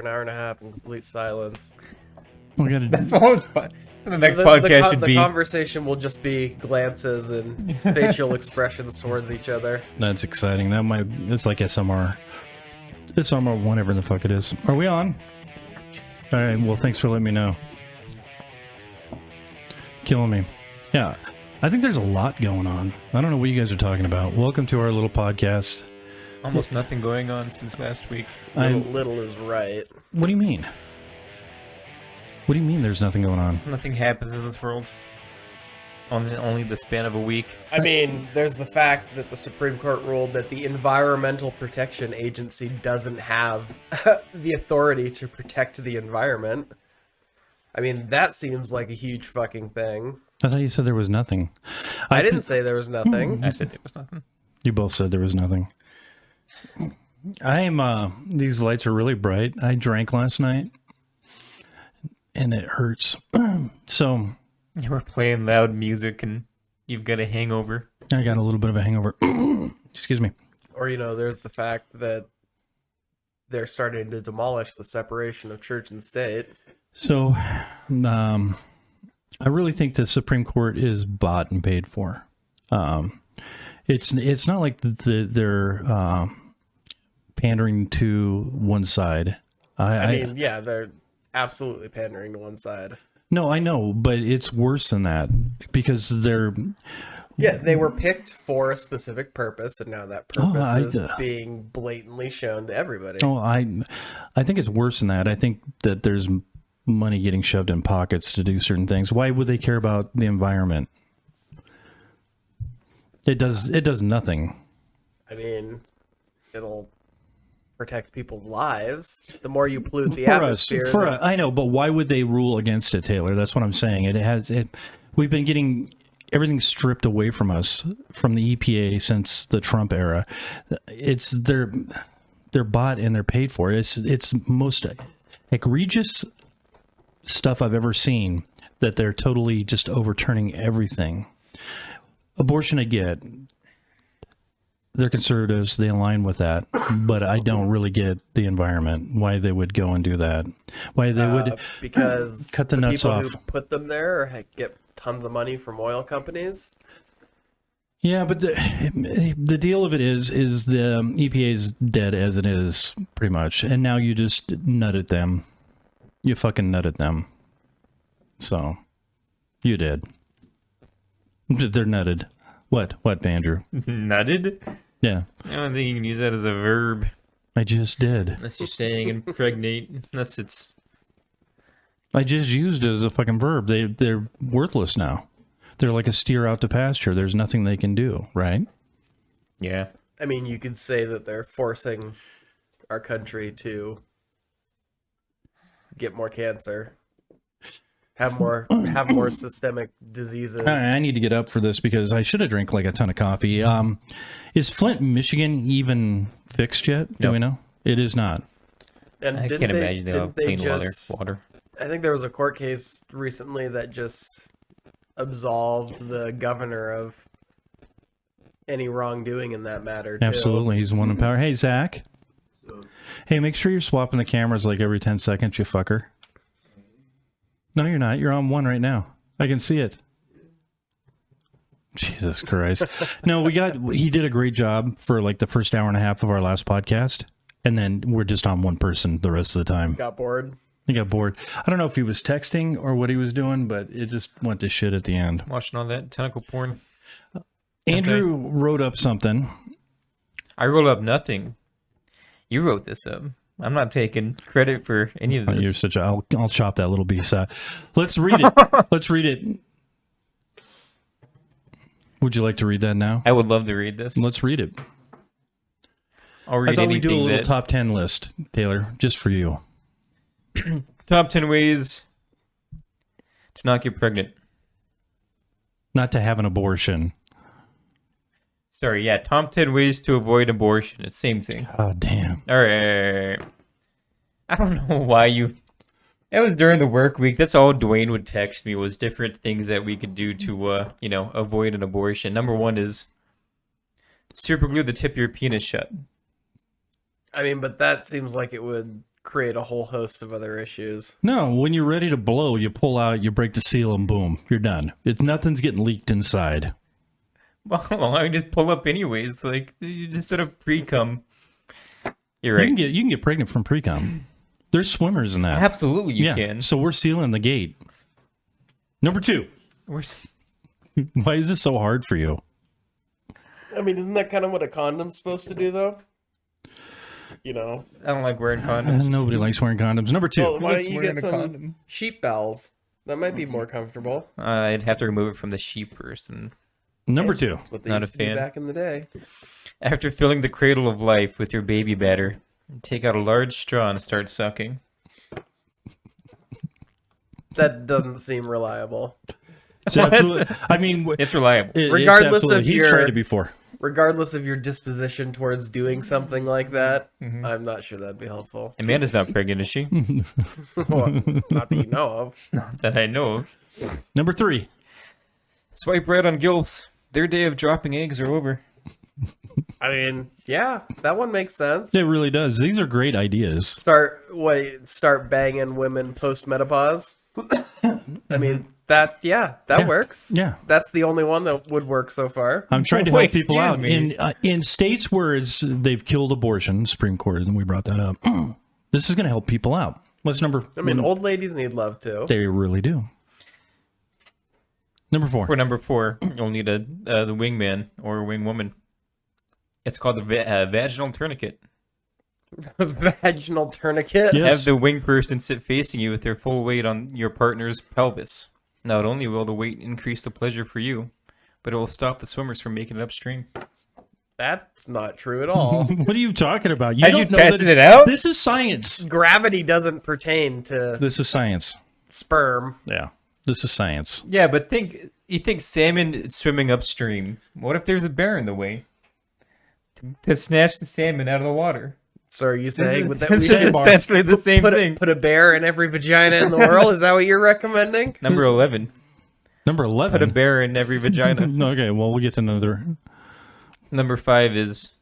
an hour and a half in complete silence. That's all. The next podcast should be. The conversation will just be glances and facial expressions towards each other. That's exciting. It's like SMR. It's SMR, whatever the fuck it is. Are we on? All right. Well, thanks for letting me know. Killing me. Yeah. I think there's a lot going on. I don't know what you guys are talking about. Welcome to our little podcast. Almost nothing going on since last week. Little is right. What do you mean? What do you mean there's nothing going on? Nothing happens in this world. Only the span of a week. I mean, there's the fact that the Supreme Court ruled that the Environmental Protection Agency doesn't have the authority to protect the environment. I mean, that seems like a huge fucking thing. I thought you said there was nothing. I didn't say there was nothing. I said there was nothing. You both said there was nothing. These lights are really bright. I drank last night, and it hurts. So... You were playing loud music, and you've got a hangover. I got a little bit of a hangover. Excuse me. Or, there's the fact that they're starting to demolish the separation of church and state. So, I really think the Supreme Court is bought and paid for. It's not like they're pandering to one side. I mean, they're absolutely pandering to one side. No, I know, but it's worse than that because they're... Yeah, they were picked for a specific purpose, and now that purpose is being blatantly shown to everybody. Oh, I think it's worse than that. I think that there's money getting shoved in pockets to do certain things. Why would they care about the environment? It does nothing. I mean, it'll protect people's lives. The more you pollute the atmosphere. I know, but why would they rule against it, Taylor? That's what I'm saying. We've been getting everything stripped away from us from the EPA since the Trump era. They're bought and they're paid for. It's most egregious stuff I've ever seen that they're totally just overturning everything. Abortion, I get. They're conservatives, they align with that, but I don't really get the environment, why they would go and do that. Why they would because cut the nuts people off. Who put them there get tons of money from oil companies. Yeah, but the deal of it is the EPA is dead as it is, pretty much, and now you just nutted them. You fucking nutted them. So, you did. They're nutted. What, Andrew? Nutted? Yeah. I don't think you can use that as a verb. I just did. Unless you're saying impregnate. Unless it's... I just used it as a fucking verb. They're worthless now. They're like a steer out to pasture. There's nothing they can do, right? Yeah. I mean, you could say that they're forcing our country to get more cancer. Have more systemic diseases. I need to get up for this because I should have drank like a ton of coffee. Is Flint, Michigan even fixed yet? Do Nope. we know? It is not. And I can't imagine they'll have clean water. I think there was a court case recently that just absolved the governor of any wrongdoing in that matter, too. Absolutely. He's the one in power. Hey, Zach. Hey, make sure you're swapping the cameras like every 10 seconds, you fucker. No, you're not. You're on one right now. I can see it. Jesus Christ. No, he did a great job for like the first hour and a half of our last podcast. And then we're just on one person the rest of the time. Got bored. He got bored. I don't know if he was texting or what he was doing, but it just went to shit at the end. Watching all that tentacle porn. Andrew wrote up something. I wrote up nothing. You wrote this up. I'm not taking credit for any of this. You're such a... I'll chop that little piece out. Let's read it. Let's read it. Would you like to read that now? I would love to read this. Let's read it. I'll read I thought anything we'd do a little top 10 list, Taylor, just for you. Top 10 ways to not get pregnant. Not to have an abortion. Sorry, yeah, top 10 ways to avoid abortion. It's the same thing. Oh, damn. All right. I don't know why you... It was during the work week. That's all Dwayne would text me was different things that we could do to, avoid an abortion. Number one is super glue the tip of your penis shut. I mean, but that seems like it would create a whole host of other issues. No, when you're ready to blow, you pull out, you break the seal, and boom, you're done. Nothing's getting leaked inside. Well, I just pull up anyways. Like, you just sort of pre-cum. You're right. You can get pregnant from pre-cum. There's swimmers in that. Absolutely, you can. So we're sealing the gate. Number 2. Why is this so hard for you? I mean, isn't that kind of what a condom's supposed to do, though? You know, I don't like wearing condoms. Nobody likes wearing condoms. Number 2. well, why Let's don't you wear get a some condom. sheep bells? That might be more comfortable. I'd have to remove it from the sheep first. And Number 2. That's what they Not used a to do fan. back in the day. after filling the cradle of life with your baby batter, take out a large straw and start sucking. That doesn't seem reliable. It's absolutely, I mean, It's reliable. Regardless of he's your- tried it before. Regardless of your disposition towards doing something like that, I'm not sure that'd be helpful. Amanda's not pregnant, is she? Well, not that you know of. That I know of. Number 3. Swipe right on gilfs. Their day of dropping eggs are over. I mean, yeah, that one makes sense. It really does. These are great ideas. Start banging women post menopause. I mean, that works. Yeah. That's the only one that would work so far. I'm trying to help Wait, people excuse out. me. In states where they've killed abortion, Supreme Court, and we brought that up, this is going to help people out. What's number? I mean, old ladies need love too. They really do. Number 4. For number 4, you'll need the wingman or wingwoman. It's called the vaginal tourniquet. Vaginal tourniquet. Yeah. Yes. Have the wing person sit facing you with their full weight on your partner's pelvis. Not only will the weight increase the pleasure for you, but it will stop the swimmers from making it upstream. That's not true at all. What are you talking about? Have don't you know that tested it's- it out? This is science. Gravity doesn't pertain to This is science. sperm. Yeah. This is science. Yeah, but you think salmon swimming upstream. What if there's a bear in the way? To snatch the salmon out of the water. So are you saying that we It's should essentially the same thing. put a bear in every vagina in the world? Is that what you're recommending? Number 11. Number Put a 11. bear in every vagina. Okay, well, we'll get to another. Number 5 is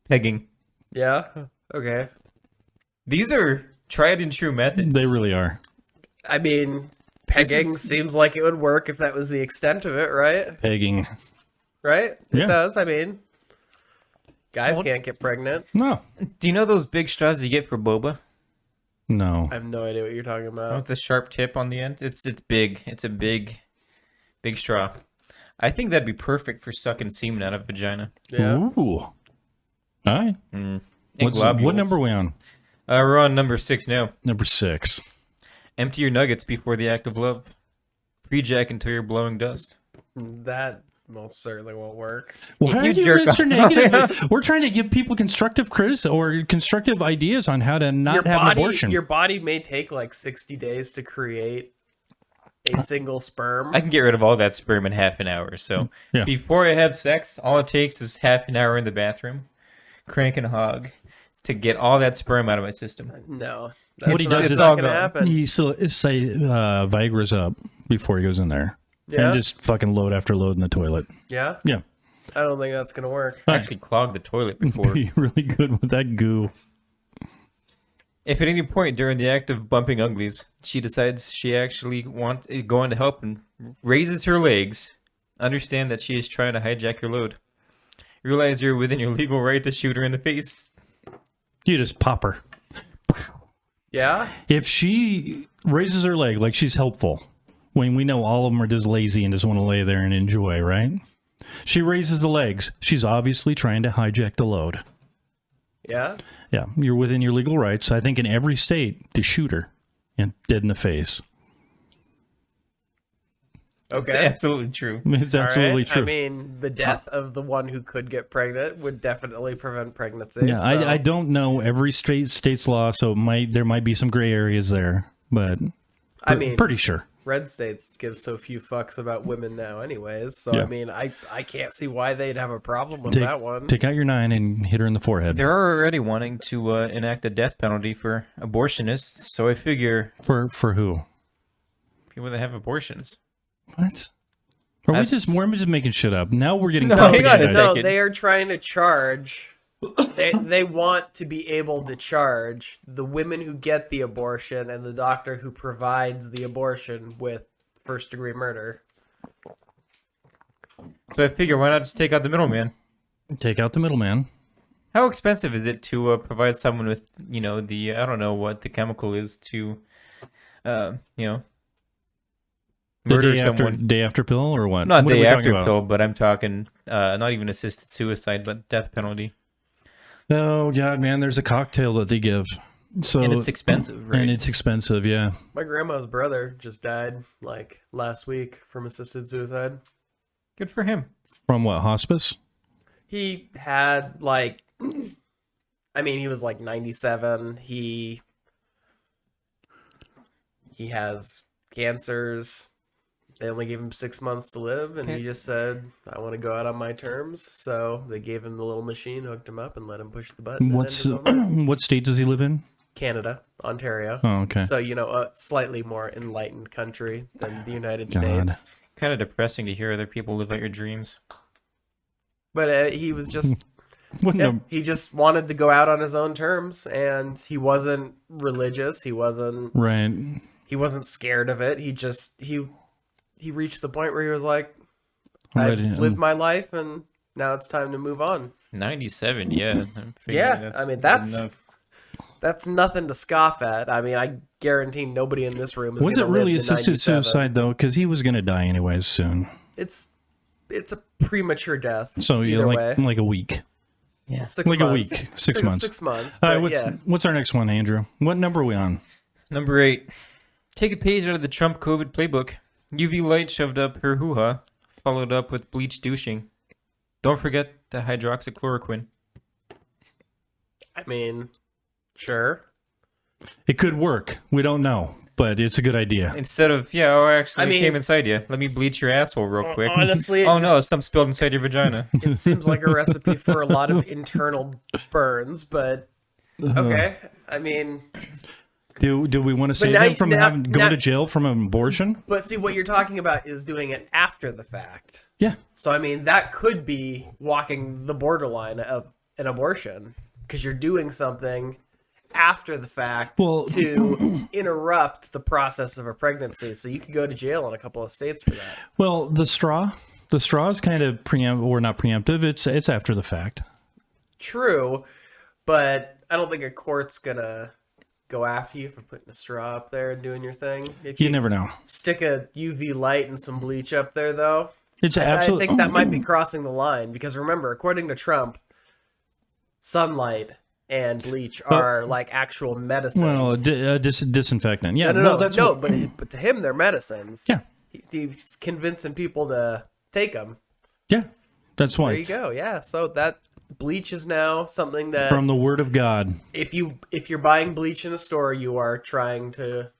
pegging. Yeah. Okay. These are tried and true methods. They really are. I mean, pegging seems like it would work if that was the extent of it, right? Pegging. Right? It Yeah. does. I mean, guys can't get pregnant. No. Do you know those big straws you get for boba? No. I have no idea what you're talking about. With the sharp tip on the end? It's big. It's a big straw. I think that'd be perfect for sucking semen out of a vagina. Yeah. Ooh. All right. And What globules. number are we on? We're on number 6 now. Number 6. Empty your nuggets before the act of love. Pre-jack until you're blowing dust. That most certainly won't work. Why If are you you jerk Mr. off- Negative? We're trying to give people constructive criticism or constructive ideas on how to not have an abortion. Your body may take like 60 days to create a single sperm. I can get rid of all that sperm in half an hour. So Yeah. before I have sex, all it takes is half an hour in the bathroom, crank and hog, to get all that sperm out of my system. No. What he does that's is not all gonna gone. happen. You say Viagra's up before he goes in there. Yeah. And just fucking load after load in the toilet. Yeah. Yeah. I don't think that's gonna work. I actually clogged the toilet before. Be really good with that goo. If at any point during the act of bumping uglies, she decides she actually going to help and raises her legs, understand that she is trying to hijack your load. Realize you're within your legal right to shoot her in the face. You just pop her. Yeah. If she raises her leg like she's helpful, when we know all of them are just lazy and just want to lay there and enjoy, right? She raises the legs. She's obviously trying to hijack the load. Yeah. Yeah, you're within your legal rights, I think, in every state to shoot her and dead in the face. It's Okay. absolutely true. It's All absolutely right. true. I mean, the death of the one who could get pregnant would definitely prevent pregnancy. yeah, so- I don't know every state's law, so there might be some gray areas there, but I mean, pretty sure. red states give so few fucks about women now anyways. So, Yeah. I mean, I can't see why they'd have a problem with that one. Take out your 9 and hit her in the forehead. They're already wanting to enact the death penalty for abortionists, so I figure For who? people that have abortions. What? Are we That's- just making shit up? Now we're getting No, hang on a propaganda. No, second. they are trying to charge they want to be able to charge the women who get the abortion and the doctor who provides the abortion with first-degree murder. So I figure, why not just take out the middleman? Take out the middleman. How expensive is it to provide someone with, the, I don't know what the chemical is to, The murder day after pill or what? Not What are day we talking after about? pill, but I'm talking not even assisted suicide, but death penalty. Oh God, man, there's a cocktail that they give. So And it's expensive, right? And it's expensive, yeah. My grandma's brother just died like last week from assisted suicide. Good for him. From what, hospice? He had like, I mean, he was like 97. He has cancers. They only gave him 6 months to live, and he just said, I want to go out on my terms. So they gave him the little machine, hooked him up, and let him push the button. and What's ended his own life. what state does he live in? Canada, Ontario. Oh, okay. So, a slightly more enlightened country than the United God. States. Kind of depressing to hear other people live out your dreams. But he was just, What yeah, no- he just wanted to go out on his own terms, and he wasn't religious. He wasn't scared of it. He reached the point where he was like, I've lived my life, and now it's time to move on. 97, yeah. Yeah, I mean, that's nothing to scoff at. I mean, I guarantee nobody in this room is Was going it to live really to assisted 97. suicide though? Because he was going to die anyways soon. It's a premature death. So either yeah, way. like a week. Yeah. 6 like months. a week. 6 months. 6 months. All right, But what's our next one, Andrew? What number are we on? Number 8. Take a page out of the Trump COVID playbook. UV light shoved up her hoo-ha, followed up with bleach douching. Don't forget the hydroxychloroquine. I mean, sure. It could work. We don't know, but it's a good idea. Instead of, actually, I it mean- came inside you. Let me bleach your asshole real quick. honestly, Oh no, some spilled inside your vagina. It seems like a recipe for a lot of internal burns, but okay. I mean, Do we want to save now- him from now- having going now- to jail from an abortion? but see, what you're talking about is doing it after the fact. Yeah. So, I mean, that could be walking the borderline of an abortion because you're doing something after the fact Well- to interrupt the process of a pregnancy. So you could go to jail in a couple of states for that. Well, the straw is kind of or not preemptive. It's after the fact. True, but I don't think a court's gonna go after you for putting a straw up there and doing your thing. If You never know. stick a UV light and some bleach up there, though, It's I absolutely. think that might be crossing the line because remember, according to Trump, sunlight and bleach are like actual medicines. Well, disinfectant. Yeah. no, that's no, what- but to him, they're medicines. Yeah. He's convincing people to take them. Yeah. That's There why. you go. Yeah, so that bleach is now something that From the word of God. if you're buying bleach in a store, you are trying to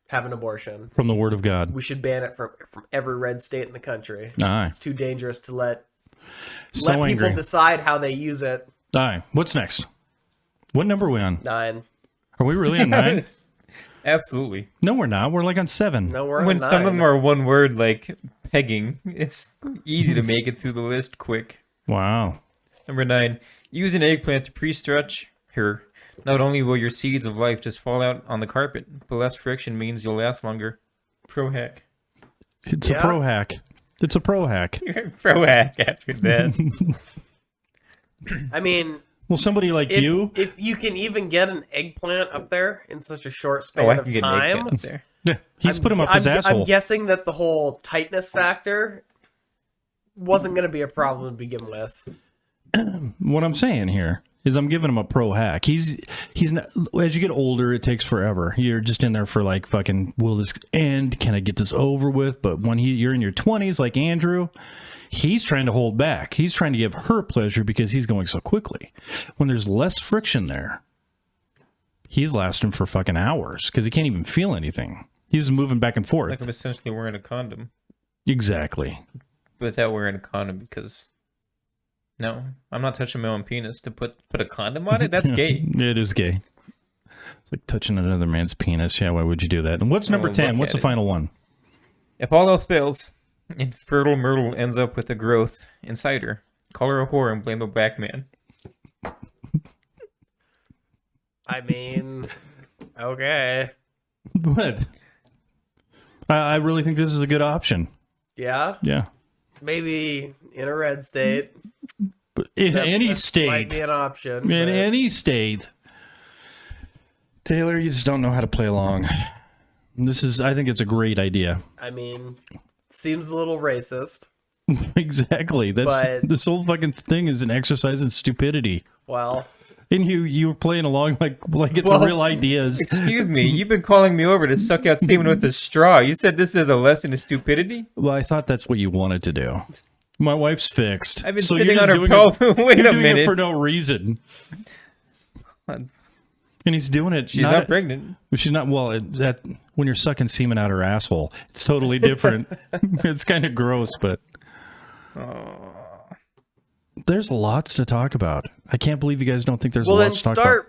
have an abortion. From the word of God. We should ban it from every red state in the country. Aye. It's too dangerous to let So people angry. decide how they use it. Aye. What's next? What number are we on? 9. Are we really on 9? Absolutely. No, we're not. We're like on 7. No, we're When on 9. some of them are one word, like pegging, it's easy to make it through the list quick. Wow. Number 9. Use an eggplant to pre-stretch her. Not only will your seeds of life just fall out on the carpet, but less friction means you'll last longer. Pro hack. It's Yeah. a pro hack. It's a pro hack. Pro hack after that. I mean, Well, somebody like you. if you can even get an eggplant up there in such a short Oh, span I of can get an time, eggplant up there. Yeah, he's put him up his asshole. I'm guessing that the whole tightness factor wasn't going to be a problem to begin with. What I'm saying here is I'm giving him a pro hack. He's not, as you get older, it takes forever. You're just in there for like fucking, will this end? Can I get this over with? But when you're in your 20s, like Andrew, he's trying to hold back. He's trying to give her pleasure because he's going so quickly. When there's less friction there, he's lasting for fucking hours because he can't even feel anything. He's moving back and forth. Like I'm essentially wearing a condom. Exactly. Without wearing a condom because... No, I'm not touching my own penis to put a condom on it. That's gay. It is gay. It's like touching another man's penis. Yeah, why would you do that? And what's number Oh, 10? look What's at the it. final one? If all else fails, infertile Myrtle ends up with a growth inside her. Call her a whore and blame a black man. I mean, okay. But I really think this is a good option. Yeah, Yeah. maybe in a red state. But in any That state. might be an option. In but- any state. Taylor, you just don't know how to play along. I think it's a great idea. I mean, seems a little racist. Exactly. But- This whole fucking thing is an exercise in stupidity. Well, And you were playing along like it's Well, real ideas. Excuse me, you've been calling me over to suck out semen with a straw. You said this is a lesson in stupidity? Well, I thought that's what you wanted to do. My wife's fixed. I've been so sitting you're on just her doing pelvis. Wait you're a doing it minute. for no reason. And he's doing it. She's not pregnant. She's not. Well, that when you're sucking semen out her asshole, it's totally different. It's kind of gross, but there's lots to talk about. I can't believe you guys don't think there's well a lot then to talk about.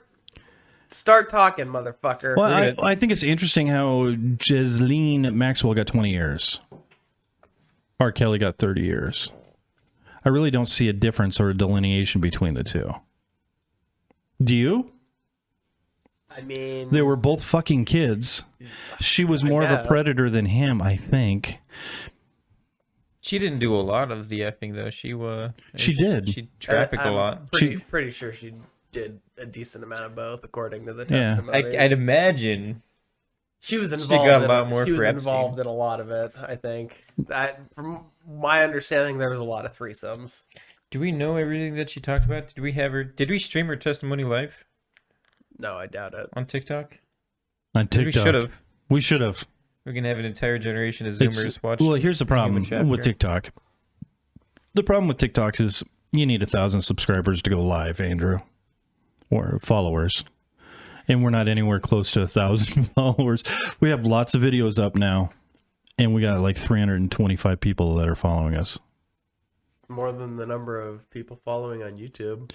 start talking, motherfucker. Well, I think it's interesting how Ghislaine Maxwell got 20 years. R. Kelly got 30 years. I really don't see a difference or a delineation between the two. Do you? I mean, They were both fucking kids. She was more of a guess. predator than him, I think. She didn't do a lot of the effing, though. She did. She trafficked a I'm lot. Pretty sure she did a decent amount of both, according to the Yeah. testimony. I'd imagine. She was She involved. got a lot more she was for Epstein. involved in a lot of it. I think. From my understanding, there was a lot of threesomes. Do we know everything that she talked about? Did we have her? Did we stream her testimony live No, I doubt it. on TikTok? On We TikTok. should have. We should have. We're gonna have an entire generation of Zoomers watch. Well, here's the problem Human Chapter. with TikTok. The problem with TikTok is you need 1,000 subscribers to go live, Andrew, or followers. And we're not anywhere close to 1,000 followers. We have lots of videos up now, and we got like 325 people that are following us. More than the number of people following on YouTube.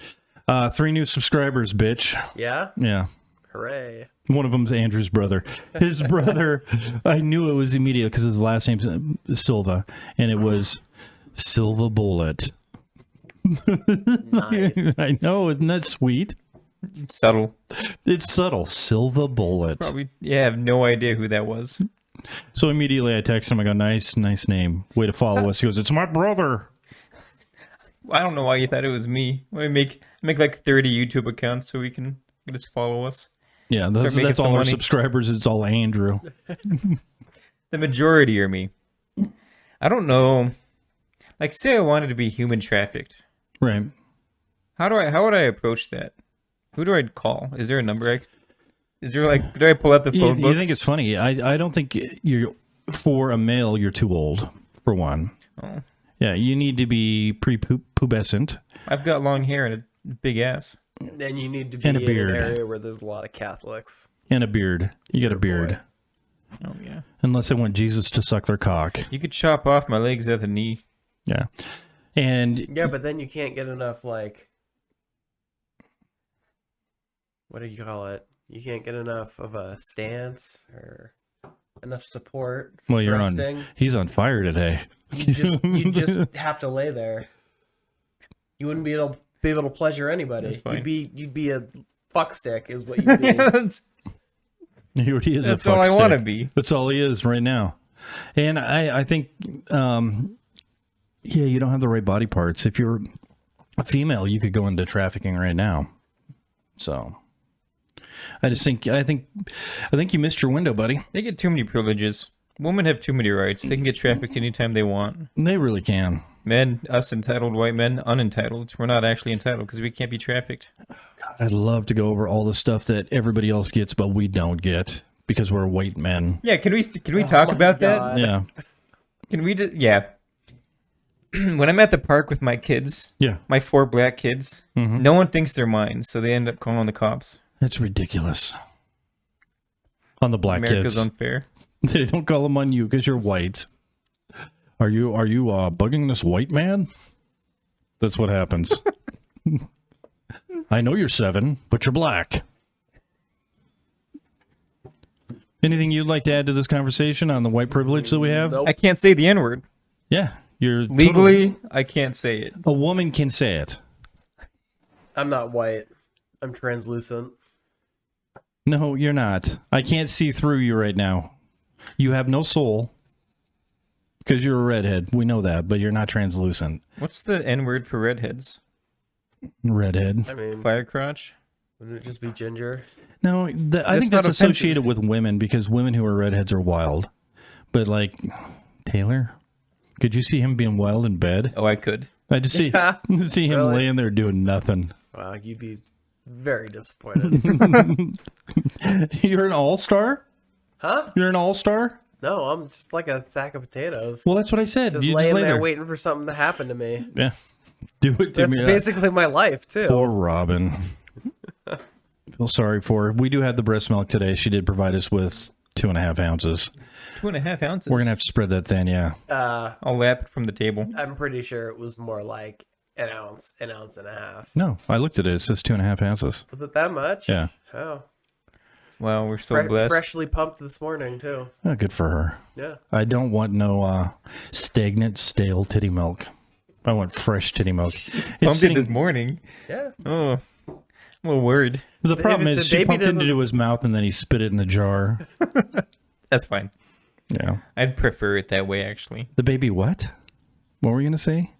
3 new subscribers, bitch. Yeah. Yeah. Hooray. One of them's Andrew's brother. His brother, I knew it was immediate because his last name's Silva, and it was Silva Bullet. Nice. I know, isn't that sweet? Subtle. It's subtle. Silva Bullet. Probably. Yeah, I have no idea who that was. So immediately I text him. I go, nice name. Way to follow us. He goes, it's my brother. I don't know why you thought it was me. I make like 30 YouTube accounts so we can just follow us. Yeah, Start making that's some all our money. subscribers. It's all Andrew. The majority are me. I don't know. Like, say I wanted to be human trafficked. Right. How would I approach that? Who do I call? Is there a number? Is there like? Do I pull out the You, phone you book? think it's funny? I don't think you're for a male. You're too old for one. Oh. Yeah, you need to be prepubescent. I've got long hair and a big ass. Then you need to be And a in beard. an area where there's a lot of Catholics. And a beard. You got a beard. Oh yeah. Unless they want Jesus to suck their cock. You could chop off my legs at the knee. Yeah. And Yeah, but then you can't get enough, like, what do you call it? You can't get enough of a stance or enough support. For well, thrusting. he's on fire today. You just have to lay there. You wouldn't be able to pleasure anybody. That's fine. You'd be a fuck stick, is what you'd be. That's He is that's a fuck all I stick. want to be. That's all he is right now. And I think, yeah, you don't have the right body parts. If you're a female, you could go into trafficking right now. So, I think you missed your window, buddy. They get too many privileges. Women have too many rights. They can get trafficked anytime they want. They really can. Men, us entitled white men, unentitled. We're not actually entitled because we can't be trafficked. God, I'd love to go over all the stuff that everybody else gets, but we don't get because we're white men. Yeah, can we talk my about God. that? Yeah, Can we just when I'm at the park with my kids, yeah, my 4 black kids, Mhm. no one thinks they're mine, so they end up calling the cops. that's ridiculous. On the black America's kids, unfair. they don't call them on you because you're white. Are you bugging this white man? That's what happens. I know you're 7, but you're black. Anything you'd like to add to this conversation on the white privilege that we have? Nope. I can't say the N-word. Yeah, you're Legally, I can't say it. a woman can say it. I'm not white. I'm translucent. No, you're not. I can't see through you right now. You have no soul because you're a redhead. We know that, but you're not translucent. What's the N word for redheads? Redhead. I mean, Fire crotch? wouldn't it just be ginger? No, I think not that's associated with women because women who are redheads are wild. But like Taylor, could you see him being wild in bed? Oh, I could. I just see see him Really? laying there doing nothing. Wow, you'd be very disappointed. You're an all-star? Huh? You're an all-star? No, I'm just like a sack of potatoes. Well, that's what I said. Just You laying just lay there there. waiting for something to happen to me. Yeah. Do it to That's me. basically my life, too. Poor Robin. Feel sorry for her. We do have the breast milk today. She did provide us with 2.5 ounces. 2.5 ounces. We're going to have to spread that thin, yeah. I'll lap it from the table. I'm pretty sure it was more like an ounce and a half. No, I looked at it. It says 2.5 ounces. Was it that much? Yeah. Oh. Wow, we're so blessed. Freshly pumped this morning, too. Oh, good for her. Yeah. I don't want no stagnant, stale titty milk. I want fresh titty milk. Pumped it this morning. Yeah. Oh, I'm a little worried. The problem the is she baby pumped it doesn't- into his mouth and then he spit it in the jar. That's fine. Yeah. I'd prefer it that way, actually. The baby what? What were you going to say?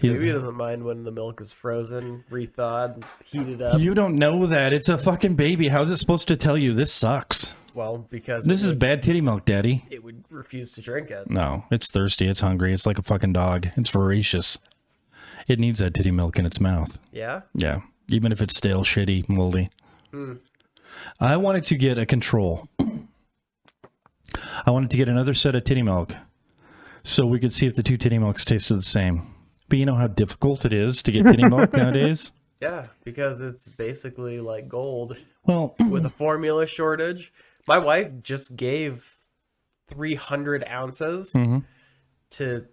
Maybe he doesn't mind when the milk is frozen, rethawed, heated up. You don't know that. It's a fucking baby. How's it supposed to tell you this sucks? Well, because This is bad titty milk, Daddy. it would refuse to drink it. No, it's thirsty. It's hungry. It's like a fucking dog. It's voracious. It needs that titty milk in its mouth. Yeah? Yeah. Even if it's stale, shitty, moldy. I wanted to get a control. I wanted to get another set of titty milk so we could see if the two titty milks tasted the same. But you know how difficult it is to get titty milk nowadays? Yeah, because it's basically like gold Well, with a formula shortage. My wife just gave 300 ounces to,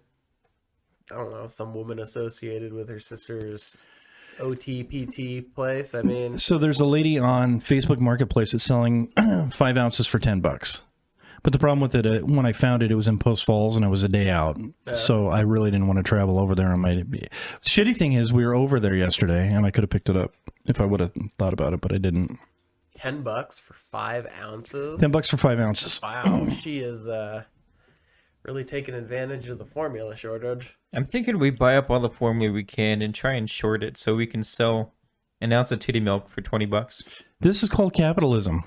I don't know, some woman associated with her sister's OTPT place. I mean, so there's a lady on Facebook Marketplace that's selling 5 ounces for $10. But the problem with it, when I found it, it was in Post Falls and it was a day out. So I really didn't want to travel over there. Shitty thing is, we were over there yesterday and I could have picked it up if I would have thought about it, but I didn't. $10 for 5 ounces. $10 for 5 ounces. Wow, she is really taking advantage of the formula shortage. I'm thinking we buy up all the formula we can and try and short it so we can sell an ounce of titty milk for $20. This is called capitalism.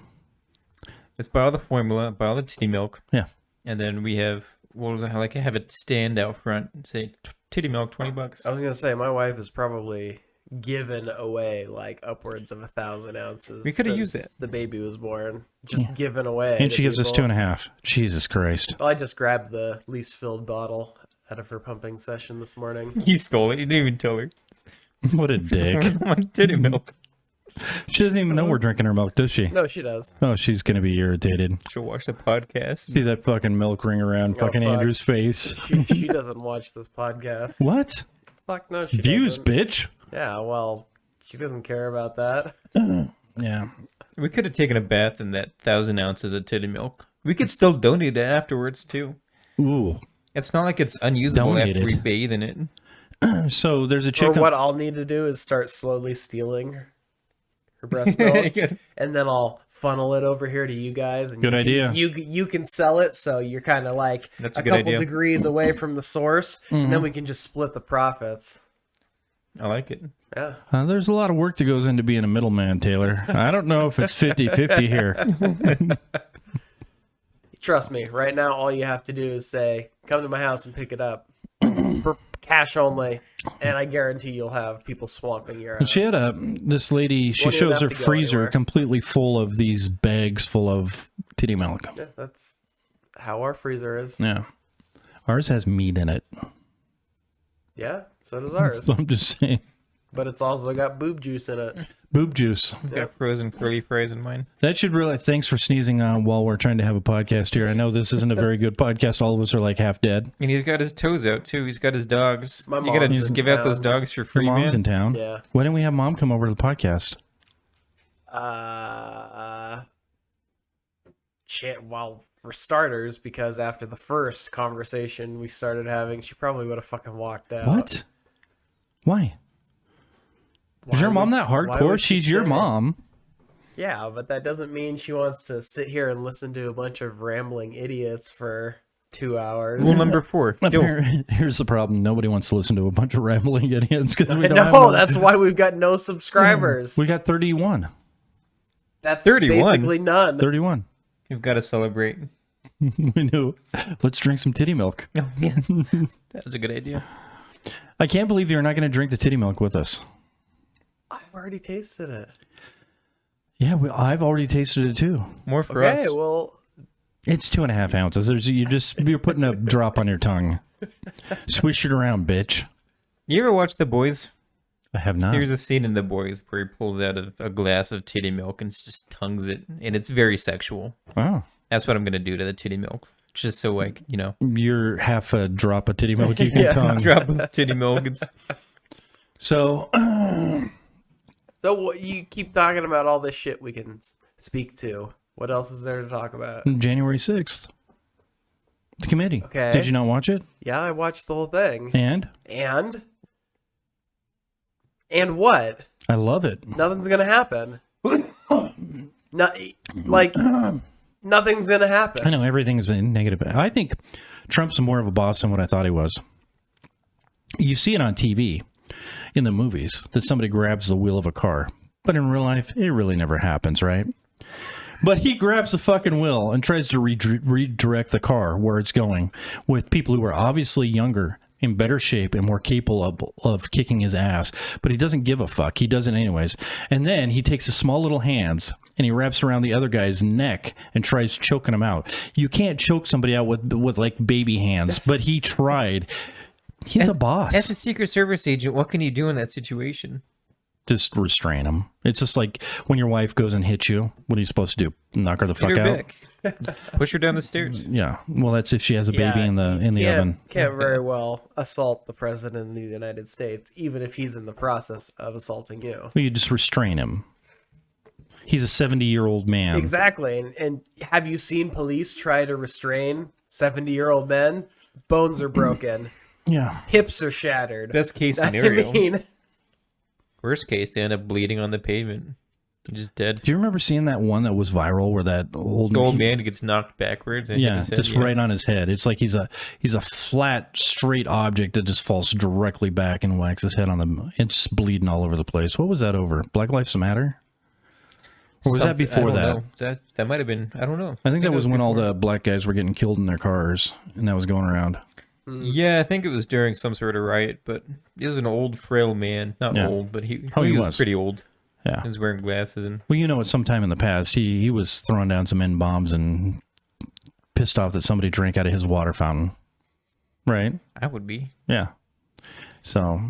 Let's buy all the formula, buy all the titty milk, Yeah. and then we have, have it stand out front and say titty milk, $20. I was gonna say my wife has probably given away like upwards of 1,000 ounces. We coulda used since it. the baby was born. Just given away. And to she gives us people. 2.5. Jesus Christ. Well, I just grabbed the least filled bottle out of her pumping session this morning. You stole it. You didn't even tell her. What a dick. Where's my titty milk? She doesn't even know we're drinking her milk, does she? No, she does. Oh, she's going to be irritated. She'll watch the podcast. See that fucking milk ring around fucking fuck. Andrew's face. She doesn't watch this podcast. What? Fuck no, she Views, doesn't. bitch. Yeah, well, she doesn't care about that. Yeah. We could have taken a bath in that 1,000 ounces of titty milk. We could still donate it afterwards, too. Ooh. It's not like it's unusable Donate after we it. bathe in it. So there's a Or chick. what I'll need to do is start slowly stealing her breast milk, and then I'll funnel it over here to you guys. And Good you idea. Can, you can sell it, so you're kind of like That's a a good couple idea. degrees away from the source, and then we can just split the profits. I like it. Yeah. There's a lot of work that goes into being a middleman, Taylor. I don't know if it's 50-50 here. Trust me, right now all you have to do is say, come to my house and pick it up for cash only, and I guarantee you'll have people swamping your house. She had this lady, she Won't even shows have her to go freezer anywhere. completely full of these bags full of titty milk. Yeah, that's how our freezer is. Yeah. Ours has meat in it. Yeah, so does ours. So I'm just saying. But it's also got boob juice in it. Boob juice. I've got frozen curly fries in mine. That should really, thanks for sneezing while we're trying to have a podcast here. I know this isn't a very good podcast. All of us are like half dead. And he's got his toes out, too. He's got his dogs. My You gotta mom's just in give out those town. dogs for Your free, mom's man. in town. Yeah. Why didn't we have mom come over to the podcast? Shit, well, for starters, because after the first conversation we started having, she probably would have fucking walked out. What? Why? Is your mom that why hardcore? would she She's your stay? mom. Yeah, but that doesn't mean she wants to sit here and listen to a bunch of rambling idiots for 2 hours. Rule number 4. Here's the problem. Nobody wants to listen to a bunch of rambling idiots because we I don't have know, no- that's why we've got no subscribers. We got 31. That's 31? basically none. 31. You've got to celebrate. We know. Let's drink some titty milk. Oh, yeah. That's a good idea. I can't believe you're not going to drink the titty milk with us. I've already tasted it. Yeah, I've already tasted it too. More for Okay, us. well, It's 2.5 ounces. You're putting a drop on your tongue. Swish it around, bitch. You ever watch The Boys? I have not. Here's a scene in The Boys where he pulls out a glass of titty milk and just tongues it, and it's very sexual. Wow. That's what I'm gonna do to the titty milk, just so like You're half a drop of titty milk you can Yeah. tongue. drop of titty milk. It's So, so you keep talking about all this shit we can speak to. What else is there to talk about? January 6th. The committee. Okay. Did you not watch it? Yeah, I watched the whole thing. And? And what? I love it. Nothing's gonna happen. Like nothing's gonna happen. I know everything's in negative. I think Trump's more of a boss than what I thought he was. You see it on TV, in the movies, that somebody grabs the wheel of a car. But in real life, it really never happens, right? But he grabs the fucking wheel and tries to redirect the car where it's going with people who are obviously younger, in better shape, and more capable of kicking his ass. But he doesn't give a fuck. He does it anyways. And then he takes his small little hands and he wraps around the other guy's neck and tries choking him out. You can't choke somebody out with like baby hands, but he tried. He's a boss. As a Secret Service agent, what can you do in that situation? Just restrain him. It's just like when your wife goes and hits you. What are you supposed to do? Knock her the fuck Hit her out? back. Push her down the stairs. Yeah. Well, that's if she has a baby in the oven. Can't very well assault the president of the United States, even if he's in the process of assaulting you. Well, you just restrain him. He's a 70-year-old man. Exactly. And have you seen police try to restrain 70-year-old men? Bones are broken. Yeah. Hips are shattered. Best case scenario. I mean, Worst case, they end up bleeding on the pavement. They're just dead. Do you remember seeing that one that was viral where that old The old man gets knocked backwards and hit yeah, his head. just right on his head. It's like he's a flat, straight object that just falls directly back and whacks his head on the. It's bleeding all over the place. What was that over? Black Lives Matter? Or was that before I that? don't know. That might have been. I don't know. I think that was when all before. the black guys were getting killed in their cars, and that was going around. Yeah, I think it was during some sort of riot, but he was an old, frail man. Not Yeah. old, but he Oh, he was was. pretty old. Yeah. He was wearing glasses and Well, you know, at some time in the past, he was throwing down some N-bombs and pissed off that somebody drank out of his water fountain. Right? I would be. Yeah. So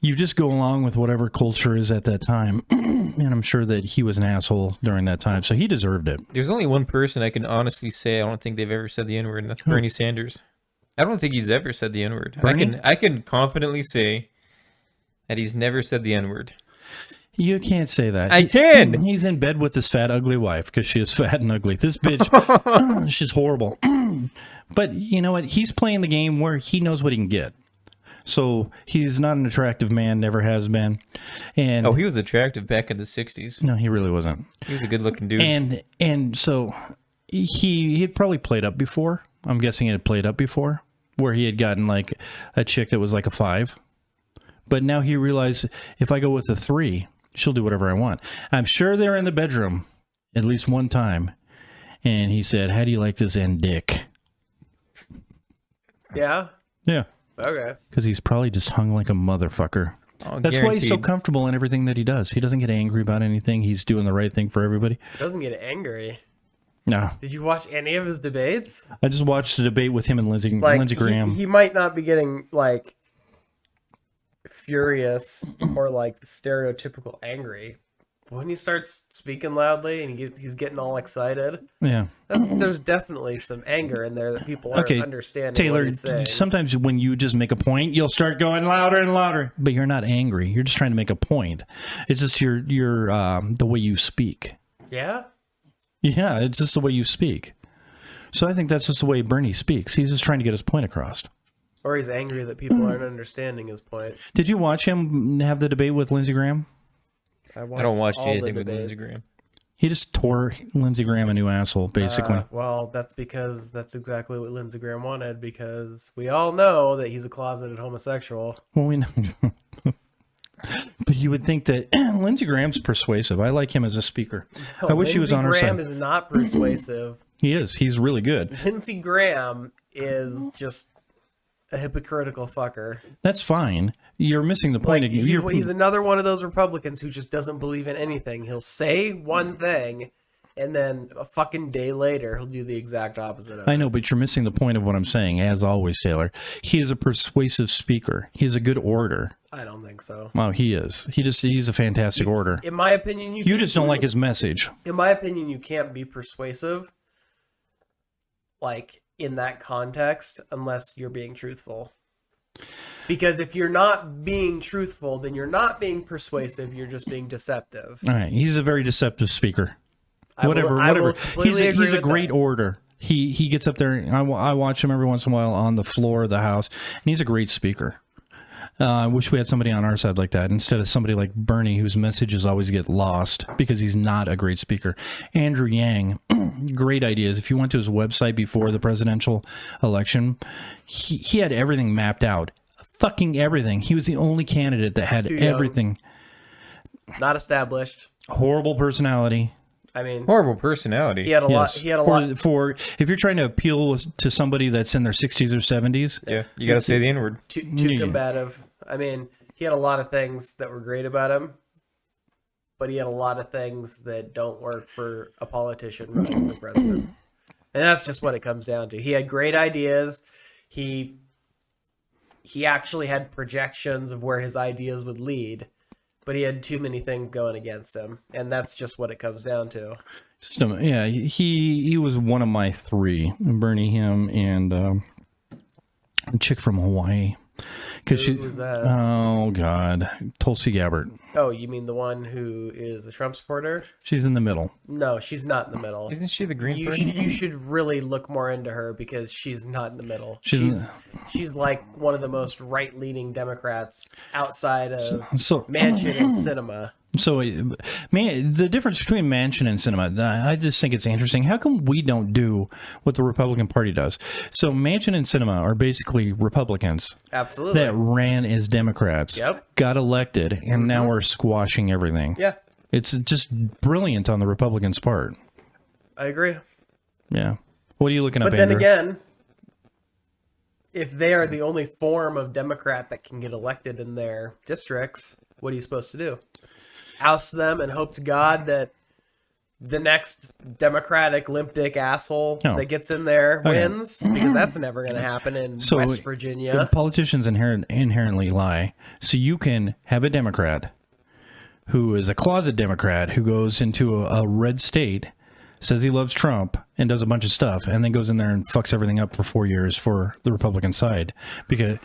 you just go along with whatever culture is at that time. And I'm sure that he was an asshole during that time, so he deserved it. There's only one person I can honestly say I don't think they've ever said the N-word, and that's Bernie Sanders. I don't think he's ever said the N-word. Bernie? I can confidently say that he's never said the N-word. You can't say that. I can! He's in bed with his fat, ugly wife because she is fat and ugly. This bitch, she's horrible. But you know what? He's playing the game where he knows what he can get. So he's not an attractive man, never has been. And Oh, he was attractive back in the 60s. no, he really wasn't. He was a good-looking dude. And so he had probably played up before. I'm guessing it had played up before, where he had gotten like a chick that was like a 5. But now he realized if I go with a 3, she'll do whatever I want. I'm sure they're in the bedroom at least one time. And he said, "How do you like this end dick?" yeah. Yeah. Okay. Because he's probably just hung like a motherfucker. Oh, That's why he's so guaranteed. comfortable in everything that he does. He doesn't get angry about anything. He's doing the right thing for everybody. Doesn't get angry. No. Did you watch any of his debates? I just watched the debate with him and Lindsey Graham. He might not be getting like furious or like stereotypical angry. When he starts speaking loudly and he's getting all excited, Yeah. there's definitely some anger in there that people aren't Okay, understanding. Taylor, what he's saying. sometimes when you just make a point, you'll start going louder and louder, but you're not angry. You're just trying to make a point. It's just your the way you speak. Yeah. Yeah, it's just the way you speak. So I think that's just the way Bernie speaks. He's just trying to get his point across. Or he's angry that people aren't understanding his point. Did you watch him have the debate with Lindsey Graham? I don't watch all the anything with debates. Lindsey Graham. He just tore Lindsey Graham a new asshole, basically. Well, that's because that's exactly what Lindsey Graham wanted, because we all know that he's a closeted homosexual. Well, we know. But you would think that Lindsey Graham's persuasive. I like him as a speaker. I wish he was on our Lindsey Graham side. is not persuasive. He is. He's really good. Lindsey Graham is just a hypocritical fucker. That's fine. You're missing the point. Like, he's another one of those Republicans who just doesn't believe in anything. He'll say one thing, and then a fucking day later, he'll do the exact opposite of it. I know, but you're missing the point of what I'm saying, as always, Taylor. He is a persuasive speaker. He's a good orator. I don't think so. Wow, he is. He's a fantastic orator. In my opinion, You just don't like his message. In my opinion, you can't be persuasive, like, in that context, unless you're being truthful. Because if you're not being truthful, then you're not being persuasive, you're just being deceptive. All right, he's a very deceptive speaker. I will Whatever. completely agree He's a with great that. orator. He gets up there. I watch him every once in a while on the floor of the House, and he's a great speaker. I wish we had somebody on our side like that instead of somebody like Bernie, whose messages always get lost because he's not a great speaker. Andrew Yang, great ideas. If you went to his website before the presidential election, he had everything mapped out. Fucking everything. He was the only candidate that had everything. Not established. Horrible personality. I mean, Horrible personality. he had a lot. Yes. He had a lot. For if you're trying to appeal to somebody that's in their 60s or 70s, Yeah, you gotta say the N-word. Too Yeah. combative. I mean, he had a lot of things that were great about him, but he had a lot of things that don't work for a politician running for president. And that's just what it comes down to. He had great ideas. He actually had projections of where his ideas would lead, but he had too many things going against him, and that's just what it comes down to. yeah, he was one of my three: Bernie, him, and a chick from Hawaii. Because Who was that? Oh God, Tulsi Gabbard. Oh, you mean the one who is a Trump supporter? She's in the middle. No, she's not in the middle. Isn't she the green You person? you should really look more into her because she's not in the middle. She's She's like one of the most right-leaning Democrats outside of So Manchin and Cinema. So, man, the difference between Manchin and Cinema, I just think it's interesting. How come we don't do what the Republican Party does? So, Manchin and Cinema are basically Republicans Absolutely. that ran as Democrats, Yep. got elected, and now are squashing everything. Yeah, It's just brilliant on the Republicans' part. I agree. Yeah. What are you looking up, But then Andrew? again, if they are the only form of Democrat that can get elected in their districts, what are you supposed to do? Oust them and hope to God that the next Democratic limp dick asshole No. that gets in there Okay. wins? Because that's never going to happen in So, West Virginia. Politicians inherently lie. So you can have a Democrat who is a closet Democrat who goes into a red state, says he loves Trump, and does a bunch of stuff, and then goes in there and fucks everything up for 4 years for the Republican side. Because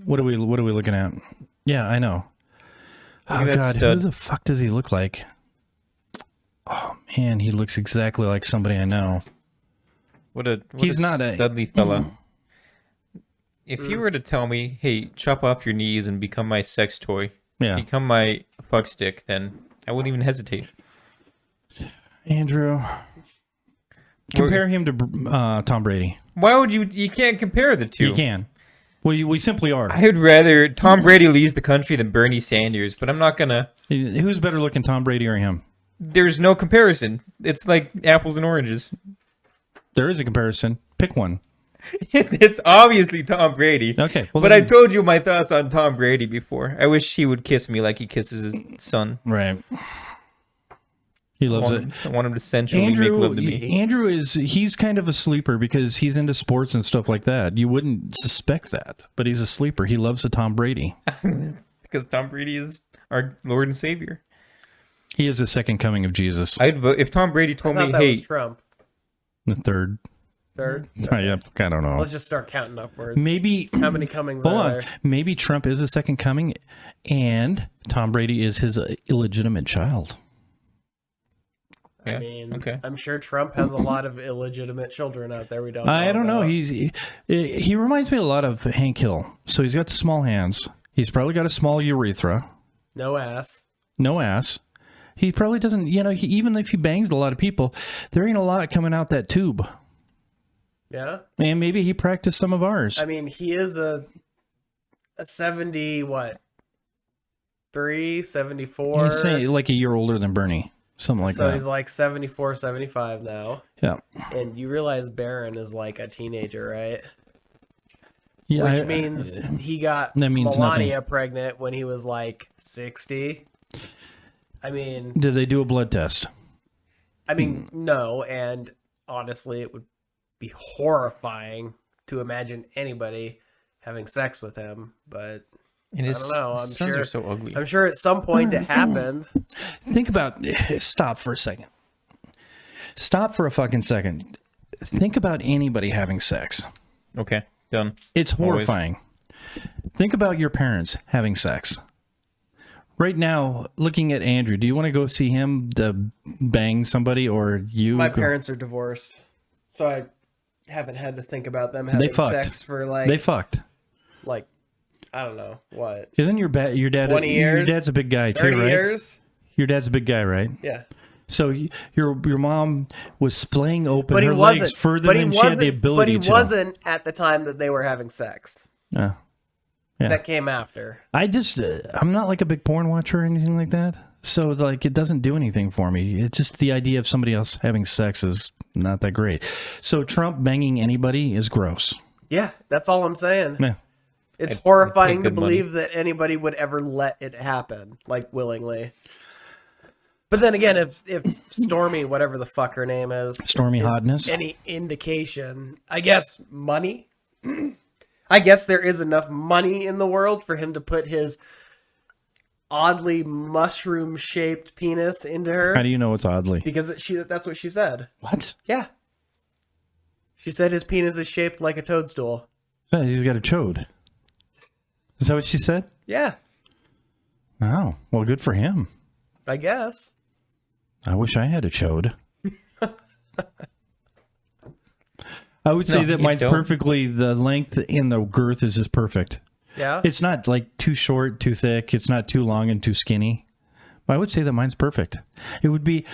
what are we looking at? Yeah, I know. Oh at that God, who stud. the fuck does he look like? Oh man, he looks exactly like somebody I know. He's not a- studly fella. If you were to tell me, hey, chop off your knees and become my sex toy, Yeah, become my fuck stick, then I wouldn't even hesitate. Andrew. Compare him to Tom Brady. Why would you can't compare the two. You can. Well, we simply are. I would rather Tom Brady leads the country than Bernie Sanders, but I'm not gonna. Who's better looking, Tom Brady or him? There's no comparison. It's like apples and oranges. There is a comparison. Pick one. It's obviously Tom Brady. Okay. Well, But I then- told you my thoughts on Tom Brady before. I wish he would kiss me like he kisses his son. Right. He loves it. I want him to sensually make love to me. Andrew he's kind of a sleeper because he's into sports and stuff like that. You wouldn't suspect that, but he's a sleeper. He loves the Tom Brady. Because Tom Brady is our Lord and Savior. He is the second coming of Jesus. I'd vote if Tom Brady I told thought me, that hey, was Trump. The third. Third? Yeah, I don't know. Let's just start counting upwards. Maybe. How many comings Hold are on. there? Maybe Trump is the second coming, and Tom Brady is his illegitimate child. Yeah. I mean, okay. I'm sure Trump has a lot of illegitimate children out there we don't know I don't know. about. He reminds me a lot of Hank Hill. So he's got small hands. He's probably got a small urethra. No ass. No ass. He probably doesn't, even if he bangs a lot of people, there ain't a lot coming out that tube. Yeah? And maybe he practiced some of ours. I mean, he is a 70, what? 74? He's saying like a year older than Bernie. Something like so that. he's like 74, 75 now. Yeah. And you realize Barron is like a teenager, right? Yeah, Which means he got that means Melania nothing. pregnant when he was like 60. I mean, Did they do a blood test? No, and honestly, it would be horrifying to imagine anybody having sex with him, but And his I don't know. I'm sons sure are so ugly. I'm sure at some point it happened. Think about... Stop for a second. Stop for a fucking second. Think about anybody having sex. Okay, done. It's Always. horrifying. Think about your parents having sex. Right now, looking at Andrew, do you want to go see him bang somebody, or you? My parents are divorced, so I haven't had to think about them having They fucked. sex for They fucked. like I don't know what, Isn't your dad? 20 years? Your dad's a big guy too, 30 right? years. Your dad's a big guy, right? Yeah, So your mom was splaying open but he her wasn't. legs further but he than she had wasn't. the ability But he to. wasn't at the time that they were having sex. Yeah. Yeah. That came after. I just, I'm not like a big porn watcher or anything like that. So like, it doesn't do anything for me. It's just the idea of somebody else having sex is not that great. So Trump banging anybody is gross. Yeah, that's all I'm saying. Yeah. It's I'd horrifying pay to good money. believe that anybody would ever let it happen, like willingly. But then again, if Stormy, whatever the fuck her name is, Stormy Hotness. any indication, I guess money. I guess there is enough money in the world for him to put his oddly mushroom-shaped penis into her. How do you know it's oddly? Because that's what she said. What? Yeah. She said his penis is shaped like a toadstool. Yeah, he's got a chode. Is that what she said? Yeah, Oh, well, good for him. I guess. I wish I had a chode. I would say No, that you mine's don't. perfectly, the length and the girth is just perfect. Yeah. It's not like too short, too thick. It's not too long and too skinny. I would say that mine's perfect. It would be,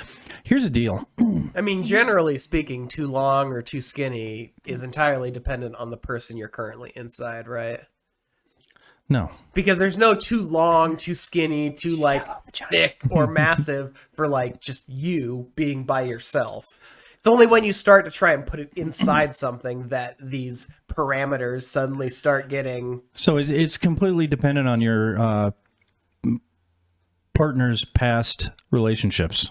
here's the deal. I mean, generally speaking, too long or too skinny is entirely dependent on the person you're currently inside, right? No. Because there's no too long, too skinny, too like thick or massive for like just you being by yourself. It's only when you start to try and put it inside something that these parameters suddenly start getting... So it's completely dependent on your partner's past relationships.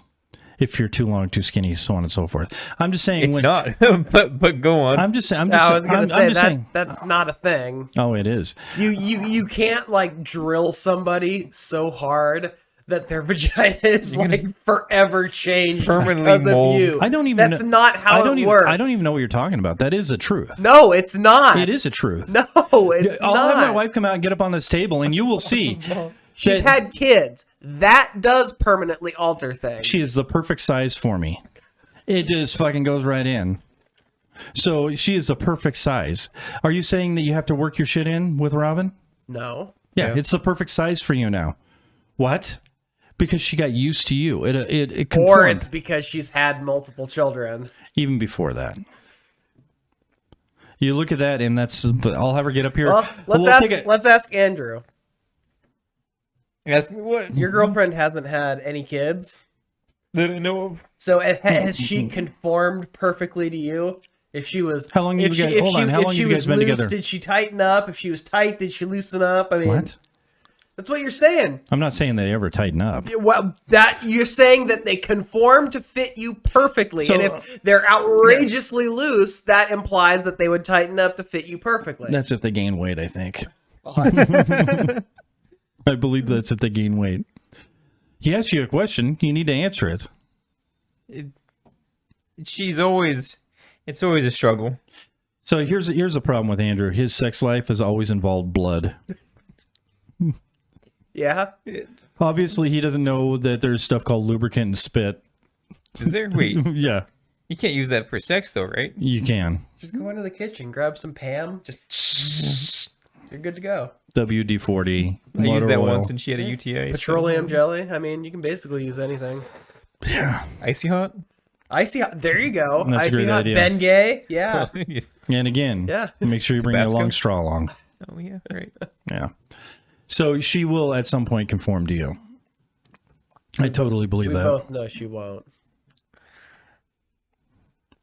If you're too long, too skinny, so on and so forth. I'm just saying. It's not, but go on. I'm just saying. I was going to say I'm just saying. that's not a thing. Oh, it is. You can't like drill somebody so hard that their vagina is like forever changed Permanently because mold. of you. I don't even. That's not how it works. I don't even know what you're talking about. That is a truth. No, it's not. It is a truth. No, it's I'll not. have my wife come out and get up on this table, and you will see. She's had kids. That does permanently alter things. She is the perfect size for me. It just fucking goes right in. So she is the perfect size. Are you saying that you have to work your shit in with Robin? No. Yeah, it's the perfect size for you now. What? Because she got used to you. It conformed. Or it's because she's had multiple children. Even before that. You look at that, and that's. I'll have her get up here. Well, let's ask Andrew. Ask me what? Your girlfriend hasn't had any kids, That I know of. so has she conformed perfectly to you? If she was, How long you if guys- she, if hold she, on, how if long she you guys was been loose, together? did she tighten up? If she was tight, did she loosen up? I mean, What? that's what you're saying. I'm not saying they ever tighten up. Well, that you're saying that they conform to fit you perfectly, So, and if they're outrageously loose, that implies that they would tighten up to fit you perfectly. That's if they gain weight, I think. I believe that's if they gain weight. He asks you a question, you need to answer it. It's always a struggle. So here's the problem with Andrew. His sex life has always involved blood. Yeah. Obviously, he doesn't know that there's stuff called lubricant and spit. Is there? Wait, Yeah, you can't use that for sex, though, right? you can. Just go into the kitchen, grab some Pam, just you're good to go. WD-40. I used motor that oil. once and she had a UTI. Petroleum jelly. I mean, you can basically use anything. Yeah. Icy hot? Icy hot. There you go. That's a Icy great hot. idea. Bengay. Yeah. And again, Yeah. make sure you bring a Tabasco? long straw along. Oh, yeah, right. Yeah. So she will at some point conform to you. I totally believe We that. both know she won't.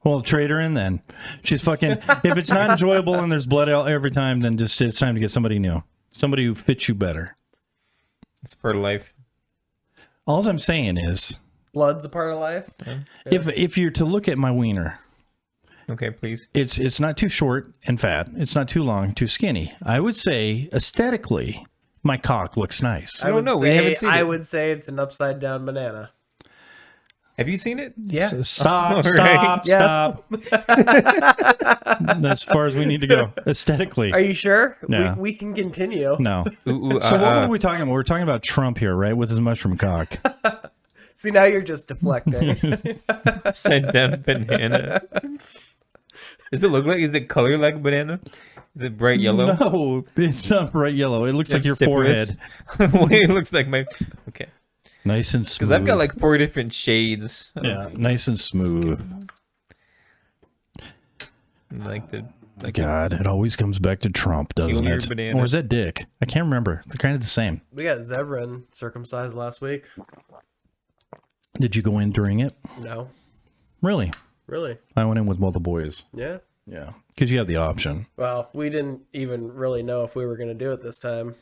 Well, trade her in then. She's fucking. If it's not enjoyable and there's blood out every time, then just it's time to get somebody new, somebody who fits you better. It's part of life. All I'm saying is, Blood's a part of life. if you're to look at my wiener, Okay, please. it's not too short and fat. It's not too long, too skinny. I would say aesthetically, my cock looks nice. I don't know. We haven't seen I it. would say it's an upside down banana. Have you seen it? Yeah. So stop, All stop, right. stop. That's as far as we need to go aesthetically. Are you sure? No. We can continue. No. Ooh, So what were we talking about? We're talking about Trump here, right? With his mushroom cock. See, now you're just deflecting. Upside down banana. Does it look like? Is it color like a banana? Is it bright yellow? No, it's not bright yellow. It looks like your Syphilis? forehead. Wait, it looks like my. Okay. Nice and smooth. Because I've got like 4 different shades. Yeah, nice and smooth. Like the. God, it always comes back to Trump, doesn't Peculiar it? banana. Or is that Dick? I can't remember. They're kind of the same. We got Zebrin circumcised last week. Did you go in during it? No. Really? Really? I went in with both the boys. Yeah. Yeah. Because you have the option. Well, we didn't even really know if we were going to do it this time.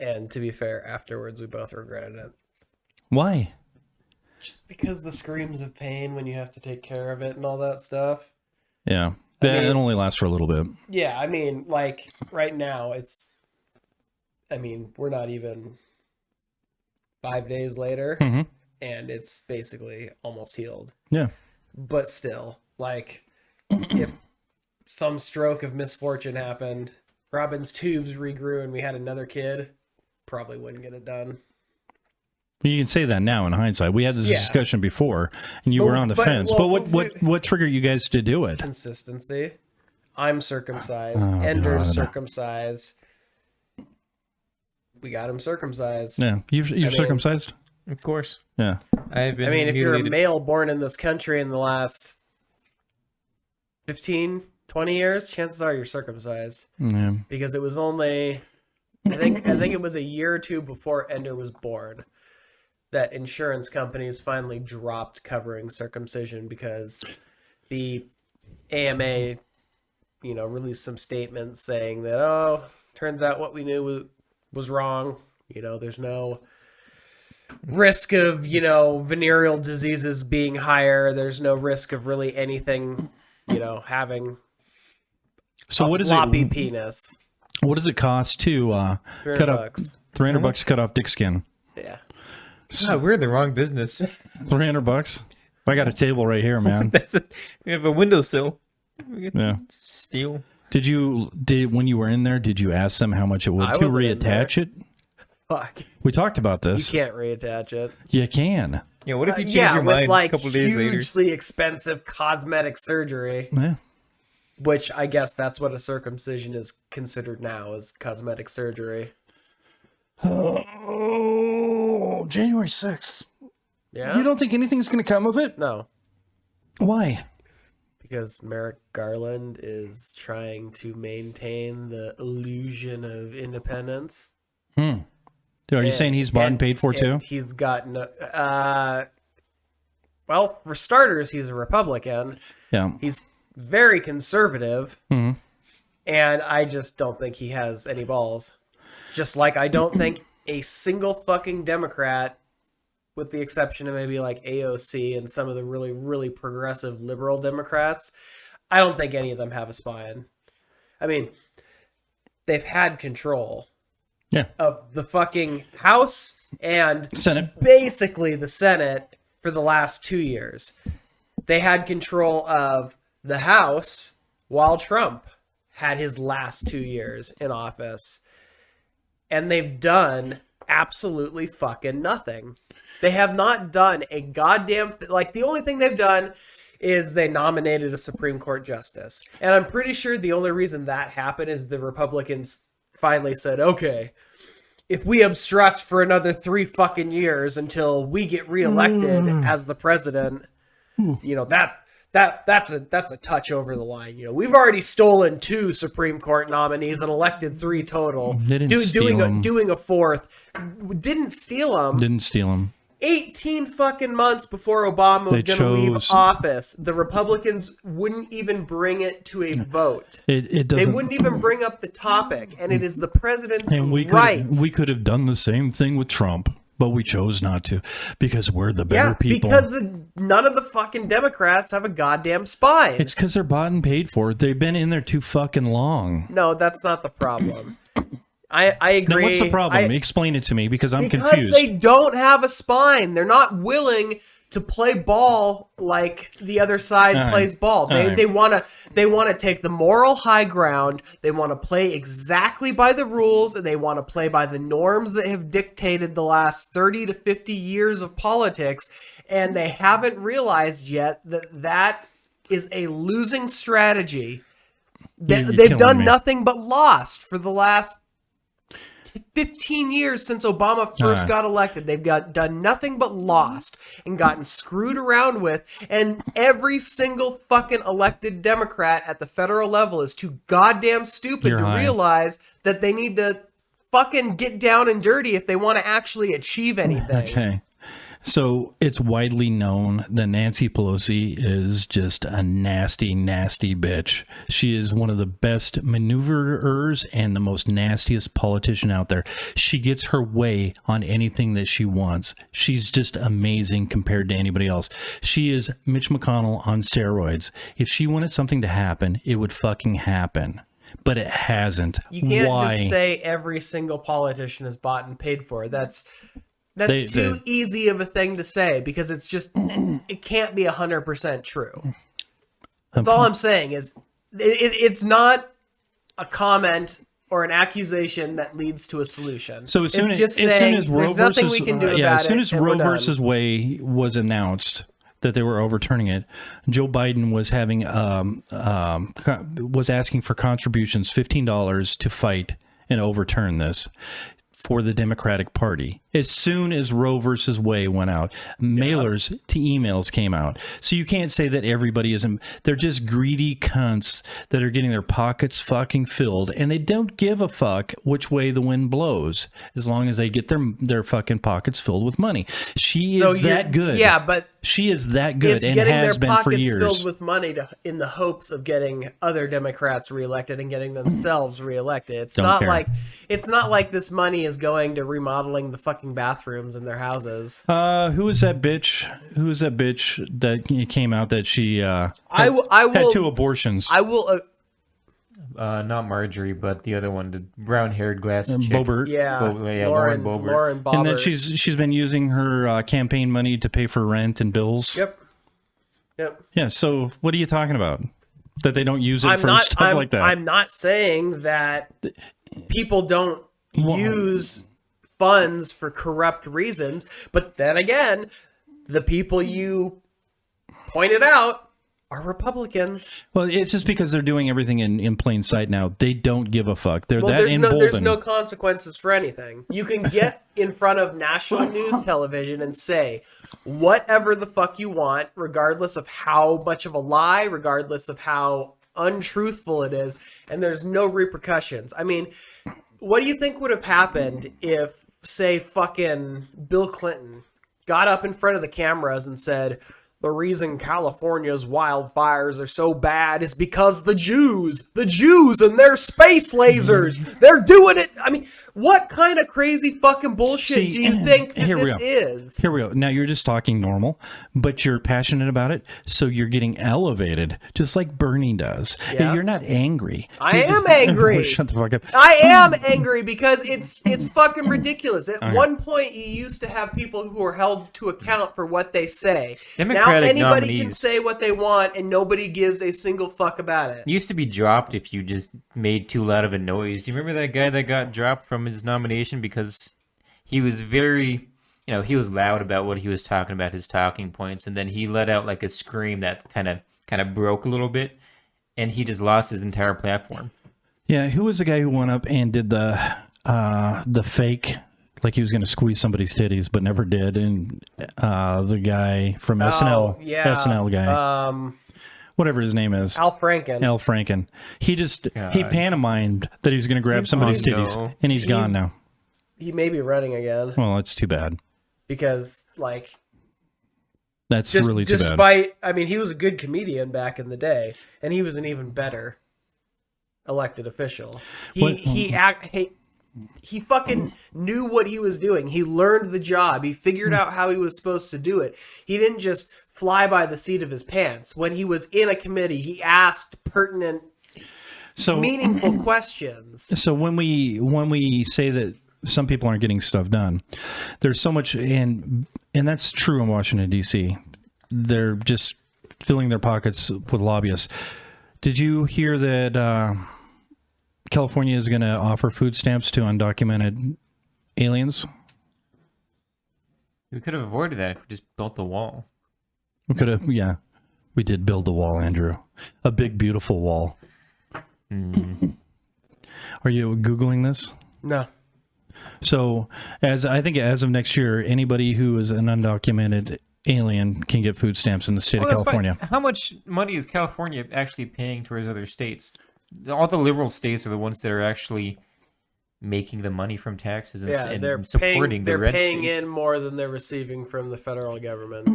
And to be fair, afterwards, we both regretted it. Why? Just because the screams of pain when you have to take care of it and all that stuff. Yeah. I mean- It only lasts for a little bit. Yeah, I mean, like, right now, we're not even 5 days later, Mm-hmm. and it's basically almost healed. Yeah. But still, like, if some stroke of misfortune happened, Robin's tubes regrew and we had another kid, probably wouldn't get it done. You can say that now in hindsight. We had this Yeah. discussion before, and you But- were on the but- fence. well, but what triggered you guys to do it? Consistency. I'm circumcised. Oh, Ender's God. circumcised. We got him circumcised. Yeah. You're mean- circumcised? Of course. Yeah. I've been. I mean, if you're a mutilated. male born in this country in the last 15, 20 years, chances are you're circumcised. Yeah. Because it was only, I think it was a year or two before Ender was born that insurance companies finally dropped covering circumcision because the AMA, released some statements saying that, turns out what we knew was wrong. There's no risk of, venereal diseases being higher. There's no risk of really anything, having So a what is floppy it? penis. What does it cost to cut off $300. $300 to cut off dick skin? Yeah. God, we're in the wrong business. $300. I got a table right here, man. We have a windowsill. We get Yeah. steel. When you were in there, did you ask them how much it would I to wasn't in reattach it? Fuck. We talked about You this. can't reattach it. You can. Yeah, what if you change Yeah, your with mind like a couple days later? hugely expensive cosmetic surgery, Yeah. which I guess that's what a circumcision is considered now, is cosmetic surgery. Oh, January 6th. Yeah. You don't think anything's going to come of it? No, Why? because Merrick Garland is trying to maintain the illusion of independence. Are you saying he's bought and paid for too? and he's got no. Well, for starters, he's a Republican. Yeah. He's very conservative, Mhm. and I just don't think he has any balls. Just like I don't think a single fucking Democrat, with the exception of maybe like AOC and some of the really, really progressive liberal Democrats, I don't think any of them have a spine. I mean, they've had control Yeah. of the fucking House and Senate. basically the Senate for the last 2 years. They had control of the House while Trump had his last 2 years in office. And they've done absolutely fucking nothing. They have not done a goddamn like the only thing they've done is they nominated a Supreme Court justice. And I'm pretty sure the only reason that happened is the Republicans finally said, okay, if we obstruct for another 3 fucking years until we get reelected as the president, you know, that's a touch over the line. You know, we've already stolen 2 Supreme Court nominees and elected 3 total. Doing a 4th. Didn't steal them. 18 fucking months before Obama was going to leave office, the Republicans wouldn't even bring it to a vote. They wouldn't even bring up the topic, and it is the president's right. We could have done the same thing with Trump, but we chose not to because we're the better people. Because none of the fucking Democrats have a goddamn spine. It's because they're bought and paid for. They've been in there too fucking long. No, that's not the problem. I agree. Then what's the problem? Explain it to me because I'm confused. Because they don't have a spine. They're not willing to play ball like the other side plays ball. They want to take the moral high ground. They want to play exactly by the rules, and they want to play by the norms that have dictated the last 30 to 50 years of politics. And they haven't realized yet that is a losing strategy. They've done nothing but lost for the last 15 years since Obama first got elected. They've done nothing but lost and gotten screwed around with, and every single fucking elected Democrat at the federal level is too goddamn stupid to realize that they need to fucking get down and dirty if they want to actually achieve anything. Okay. So it's widely known that Nancy Pelosi is just a nasty, nasty bitch. She is one of the best maneuverers and the most nastiest politician out there. She gets her way on anything that she wants. She's just amazing compared to anybody else. She is Mitch McConnell on steroids. If she wanted something to happen, it would fucking happen. But it hasn't. You can't just say every single politician is bought and paid for. That's too easy of a thing to say because it's just, it can't be 100% true. That's all I'm saying is it's not a comment or an accusation that leads to a solution. So as soon as Roe versus Wade was announced that they were overturning it, Joe Biden was having was asking for contributions, $15 to fight and overturn this for the Democratic Party. As soon as Roe versus Wade went out, mailers to emails came out. So you can't say that everybody isn't. They're just greedy cunts that are getting their pockets fucking filled, and they don't give a fuck which way the wind blows, as long as they get their fucking pockets filled with money. She is that good. Yeah, but she is that good and has been for years. Filled with money in the hopes of getting other Democrats reelected and getting themselves reelected. It's not like this money is going to remodeling the fucking bathrooms in their houses. Who was that bitch? Who was that bitch that came out that she had 2 abortions? I will. Not Marjorie, but the other one, the brown-haired glasses chick. Boebert. Lauren Boebert. And then she's been using her campaign money to pay for rent and bills. Yep. Yeah. So what are you talking about? That they don't use it for stuff like that? I'm not saying that people don't use funds for corrupt reasons, but then again, the people you pointed out are Republicans. Well, it's just because they're doing everything in plain sight now. They don't give a fuck. They're that emboldened. There's no consequences for anything. You can get in front of national news television and say whatever the fuck you want, regardless of how much of a lie, regardless of how untruthful it is, and there's no repercussions. I mean, what do you think would have happened if, say, fucking Bill Clinton got up in front of the cameras and said, the reason California's wildfires are so bad is because the Jews and their space lasers, they're doing it. I mean, what kind of crazy fucking bullshit do you think this is? Here we go. Now you're just talking normal, but you're passionate about it, so you're getting elevated, just like Bernie does. Yeah. You're not angry. I am angry. Shut the fuck up. I am angry because it's fucking ridiculous. At one point, you used to have people who were held to account for what they say. Now anybody can say what they want, and nobody gives a single fuck about it. It used to be dropped if you just made too loud of a noise. Do you remember that guy that got dropped from his nomination because he was very, he was loud about what he was talking about, his talking points, and then he let out like a scream that kind of broke a little bit, and he just lost his entire platform. Yeah, who was the guy who went up and did the fake, like he was going to squeeze somebody's titties, but never did? And the guy from SNL, SNL guy, whatever his name is, Al Franken. He just he pantomimed that he was going to grab somebody's titties, and he's gone now. He may be running again. Well, that's too bad. Because that's really too bad. Despite, I mean, he was a good comedian back in the day, and he was an even better elected official. He fucking knew what he was doing. He learned the job. He figured out how he was supposed to do it. He didn't just fly by the seat of his pants. When he was in a committee, he asked pertinent, meaningful questions. So when we say that some people aren't getting stuff done, there's so much, and that's true in Washington, D.C. They're just filling their pockets with lobbyists. Did you hear that California is going to offer food stamps to undocumented aliens? We could have avoided that if we just built the wall. We could have, yeah. We did build the wall, Andrew. A big, beautiful wall. Are you Googling this? No. So, as of next year, anybody who is an undocumented alien can get food stamps in the state of California. Fine. How much money is California actually paying towards other states? All the liberal states are the ones that are actually making the money from taxes and supporting the red states. They're paying in more than they're receiving from the federal government.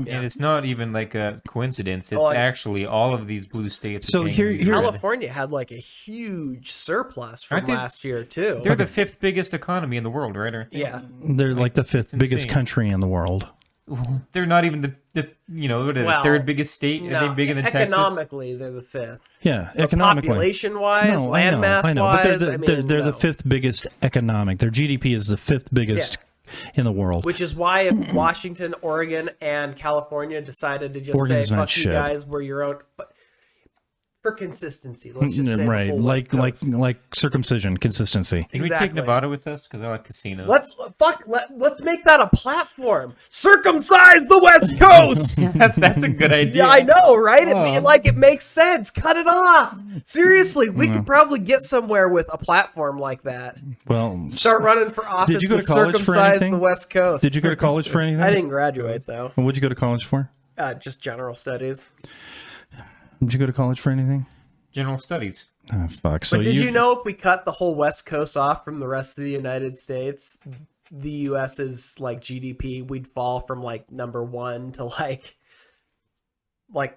Yeah. And it's not even like a coincidence. It's actually all of these blue states. So here California had like a huge surplus from last year too. They're the fifth biggest economy in the world, right? Yeah. They're like the fifth biggest country in the world. They're not even the third biggest state. Are they bigger than Texas? Economically, they're the fifth. Yeah, economically. Population-wise, landmass-wise. But they're the fifth biggest economic. Their GDP is the fifth biggest in the world. Which is why if Washington, Oregon, and California decided to just say, fuck you guys, we're your own... For consistency, let's just say right, like circumcision consistency. Can we take Nevada with us? Because I like casinos. Let's make that a platform. Circumcise the West Coast. That's a good idea. Yeah, I know, right? It makes sense. Cut it off. Seriously, we could probably get somewhere with a platform like that. Well, start running for office. Did you go to college for anything? The West Coast. Did you go to college for anything? I didn't graduate though. What'd you go to college for? Just general studies. Did you go to college for anything? General studies. Oh, fuck. So but did you know if we cut the whole West Coast off from the rest of the United States, the U.S.'s GDP, we'd fall from number 1 to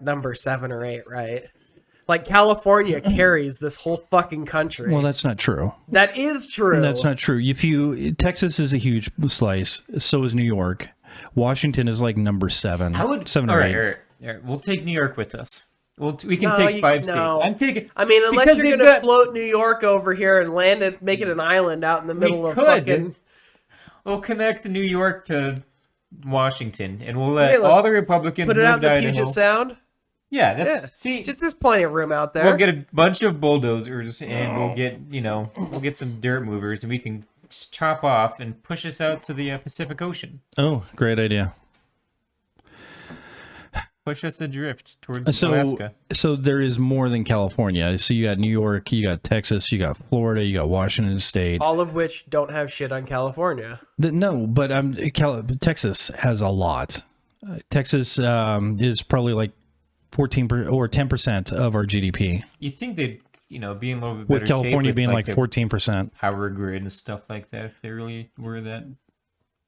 number 7 or 8, right? California carries this whole fucking country. Well, that's not true. That is true. That's not true. Texas is a huge slice. So is New York. Washington is number 7. 7 or 8. All right. We'll take New York with us. We can take 5 states. Unless you're going to float New York over here and land it, make it an island out in the middle of fucking... We'll connect New York to Washington, and we'll let all the Republicans put it out in the Puget Sound. Yeah, there's plenty of room out there. We'll get a bunch of bulldozers, and we'll get some dirt movers, and we can chop off and push us out to the Pacific Ocean. Oh, great idea. Push us adrift towards Alaska. So there is more than California. So you got New York, you got Texas, you got Florida, you got Washington State. All of which don't have shit on California. No, but Texas has a lot. Texas is probably 14% or 10% of our GDP. You think they'd, be in a little bit better with California shape being 14%. Power grid and stuff like that, if they really were that.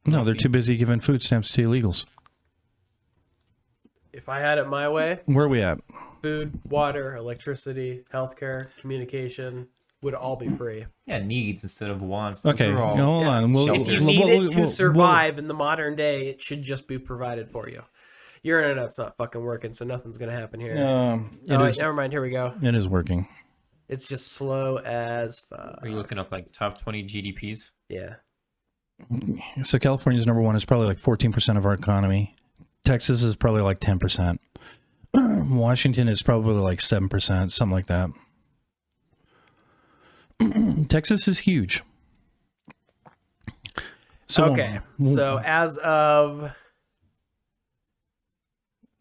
No, they're too busy giving food stamps to illegals. If I had it my way, where are we at? Food, water, electricity, healthcare, communication would all be free. Yeah, needs instead of wants. Okay, hold on. If you need it to survive in the modern day, it should just be provided for you. Your internet's not fucking working, so nothing's going to happen here. Never mind. Here we go. It is working. It's just slow as fuck. Are you looking up top 20 GDPs? Yeah. So California's number 1 is probably 14% of our economy. Texas is probably 10%. Washington is probably 7%, something like that. Texas is huge. Okay, so as of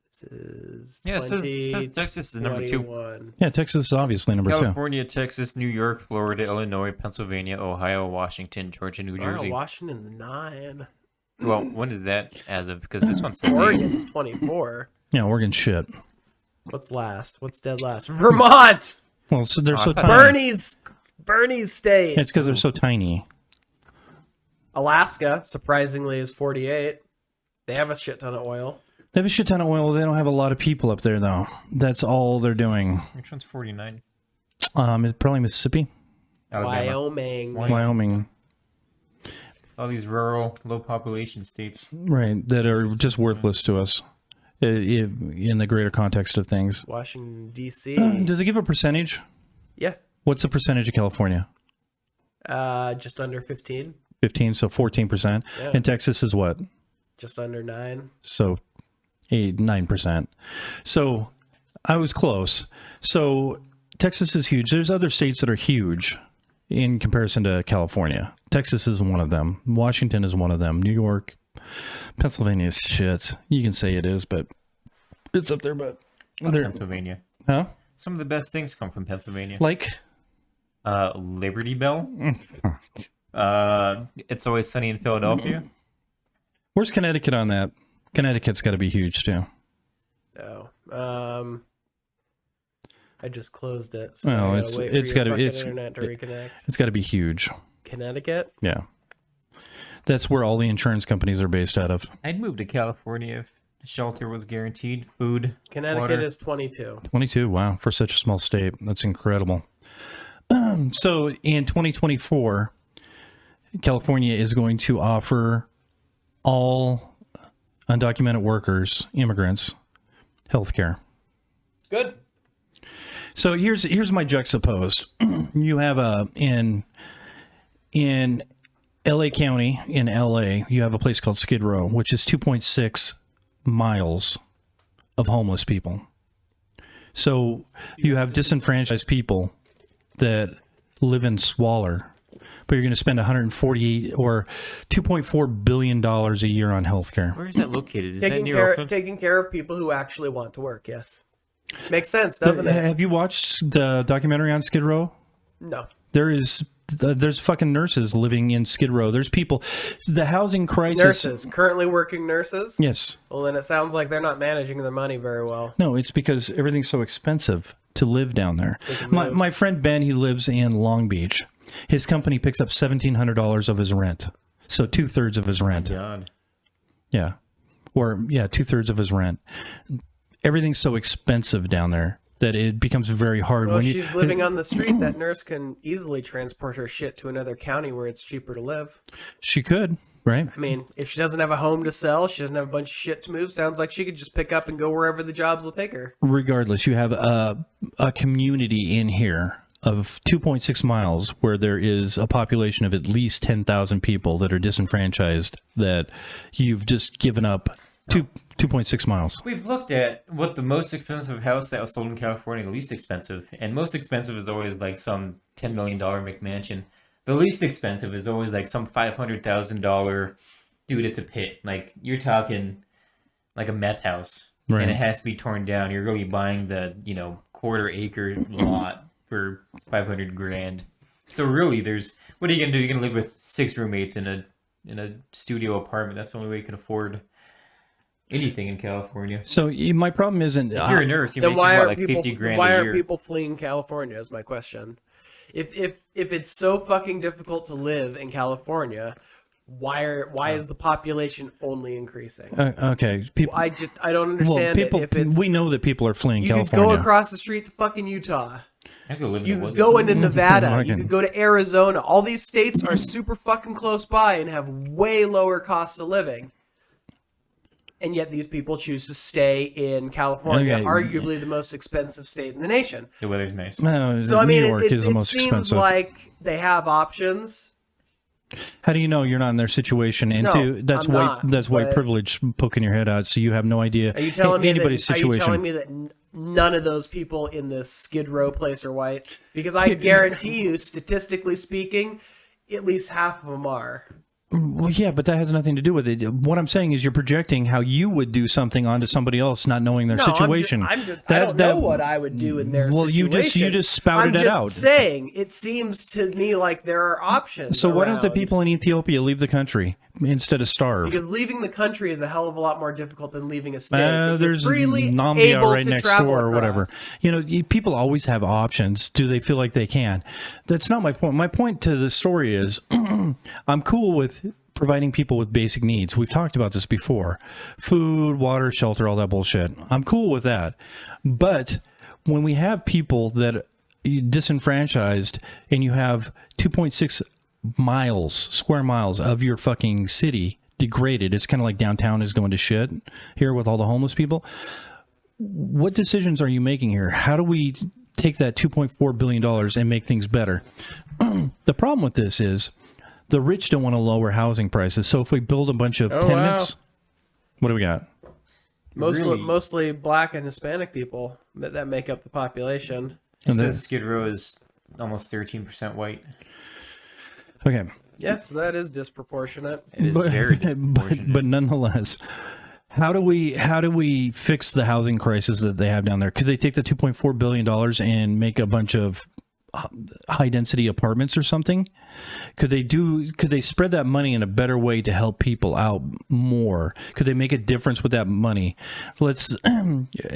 this is Yeah, it says Texas is number 2. 2021. Yeah, Texas is obviously number 2. California, Texas, New York, Florida, Illinois, Pennsylvania, Ohio, Washington, Georgia, New Jersey. Washington's 9. Well, when is that as of? Because this one says 8. Oregon's 24. Yeah, Oregon shit. What's last? What's dead last? Vermont. Well, so they're so I tiny. thought- Bernie's state. It's because they're so tiny. Alaska, surprisingly, is 48. They have a shit ton of oil. They have a shit ton of oil. They don't have a lot of people up there, though. That's all they're doing. Which one's 49? It's probably Mississippi, Alabama. Wyoming, All these rural, low population states. right? That are just worthless to us in the greater context of things. Washington, D.C. Does it give a percentage? Yeah. What's the percentage of California? Just under 15. 15, so 14%. Yeah. And Texas is what? Just under 9. So 9%. So I was close. So Texas is huge. There's other states that are huge in comparison to California. Texas is one of them. Washington is one of them. New York, Pennsylvania is shit. You can say it is, but it's up there. But Pennsylvania. huh? Some of the best things come from Pennsylvania. Like Liberty Bell. It's Always Sunny in Philadelphia. where's Connecticut on that? Connecticut's got to be huge too. Oh. I just closed it. So Well, I it's- gotta wait for it's your gotta- fucking it's- internet to reconnect. It's got to be huge. Connecticut? Yeah. That's where all the insurance companies are based out of. I'd move to California if shelter was guaranteed, food, Connecticut water. is 22. 22. Wow. For such a small state. That's incredible. So in 2024, California is going to offer all undocumented workers, immigrants, health care. Good. So here's my juxtaposed. You have in LA County, in LA, you have a place called Skid Row, which is 2.6 miles of homeless people. So you have disenfranchised people that live in squalor, but you're going to spend 148 or $2.4 billion a year on healthcare. Where is that located? Is that near Oakland? Taking care of people who actually want to work, yes. Makes sense, doesn't it? Have you watched the documentary on Skid Row? No. There's fucking nurses living in Skid Row. There's people. The housing crisis. Nurses. Currently working nurses? Yes. Well, then it sounds like they're not managing their money very well. No, it's because everything's so expensive to live down there. can move. My friend Ben, he lives in Long Beach. His company picks up $1,700 of his rent. So 2/3 of his rent. God. Yeah. Or, yeah, 2/3 of his rent. Everything's so expensive down there that it becomes very hard. Well, when she's living on the street. That nurse can easily transport her shit to another county where it's cheaper to live. She could, right? I mean, if she doesn't have a home to sell, she doesn't have a bunch of shit to move, sounds like she could just pick up and go wherever the jobs will take her. Regardless, you have a community in here of 2.6 miles where there is a population of at least 10,000 people that are disenfranchised that you've just given up 2.6 miles. We've looked at what the most expensive house that was sold in California, the least expensive, and most expensive is always like some $10 million McMansion. The least expensive is always like some $500,000, dude, it's a pit. Like, you're talking like a meth house, Right. and it has to be torn down. You're really buying the, quarter acre lot for $500,000. So really, what are you gonna do? You're gonna live with 6 roommates in a studio apartment. That's the only way you can afford anything in California. So my problem isn't... If you're a nurse, you Then make why what, aren't like people? 50 grand Why a aren't year. people fleeing California? Is my question. If it's so fucking difficult to live in California, why is the population only increasing? okay, people... I don't understand people, it. If it's, we know that people are fleeing you could California. go across the street to fucking Utah. I could live in You the could woods. go into Nevada. You Fucking- could go to Arizona. All these states are super fucking close by and have way lower costs of living. And yet these people choose to stay in California, Okay. arguably the most expensive state in the nation. The weather's nice. No, So, I New mean, York it is the most seems expensive. like they have options. How do you know you're not in their situation? And No, that's I'm white. not, That's white but- privilege poking your head out, so you have no idea. Are you telling me anybody's that, situation? Are you telling me that none of those people in this Skid Row place are white? Because I guarantee you, statistically speaking, at least half of them are. Well, yeah, but that has nothing to do with it. What I'm saying is you're projecting how you would do something onto somebody else, not knowing their situation. I don't know what I would do in their well, situation. you just spouted it out. I'm just saying, it seems to me like there are options. So why don't the around. people in Ethiopia leave the country instead of starve? Because leaving the country is a hell of a lot more difficult than leaving a state. There's freely Nambia able right to next travel door or whatever. across. You know, people always have options. Do they feel like they can? That's not my point. My point to the story is I'm cool with providing people with basic needs. We've talked about this before. Food, water, shelter, all that bullshit. I'm cool with that. But when we have people that are disenfranchised and you have 2.6 square miles of your fucking city degraded, it's kind of like downtown is going to shit here with all the homeless people. What decisions are you making here? How do we take that $2.4 billion and make things better? The problem with this is the rich don't want to lower housing prices. So if we build a bunch of tenements, what do we got? Mostly black and Hispanic people that make up the population. And then Skid Row is almost 13% white. Okay. Yes, that is disproportionate. It is very disproportionate. But nonetheless, how do we fix the housing crisis that they have down there? Could they take the $2.4 billion and make a bunch of high density apartments or something? Could they spread that money in a better way to help people out more? Could they make a difference with that money?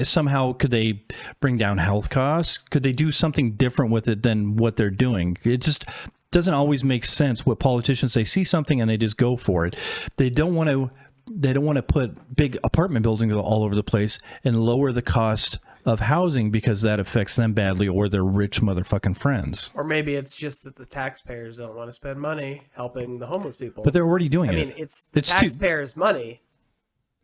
Somehow could they bring down health costs? Could they do something different with it than what they're doing? It just doesn't always make sense what politicians, they see something and they just go for it. They don't want to put big apartment buildings all over the place and lower the cost of housing because that affects them badly or their rich motherfucking friends. Or maybe it's just that the taxpayers don't want to spend money helping the homeless people. But they're already doing it. I mean, it's taxpayers' money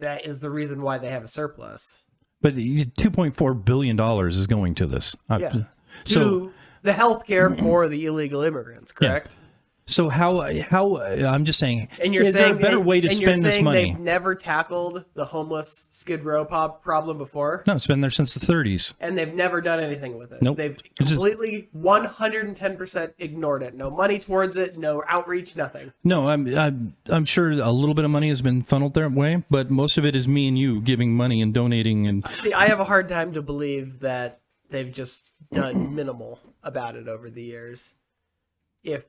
that is the reason why they have a surplus. But $2.4 billion is going to this. Yeah. To the health care for the illegal immigrants, correct? Yeah. So how I'm just saying, and you're is saying there a better way to spend this money? They've never tackled the homeless Skid Row problem before? No, it's been there since the 30s. And they've never done anything with it. Nope. They've completely 110% ignored it. No money towards it, no outreach, nothing. No, I'm sure a little bit of money has been funneled their way, but most of it is me and you giving money and donating. And see, I have a hard time to believe that they've just done minimal about it over the years. If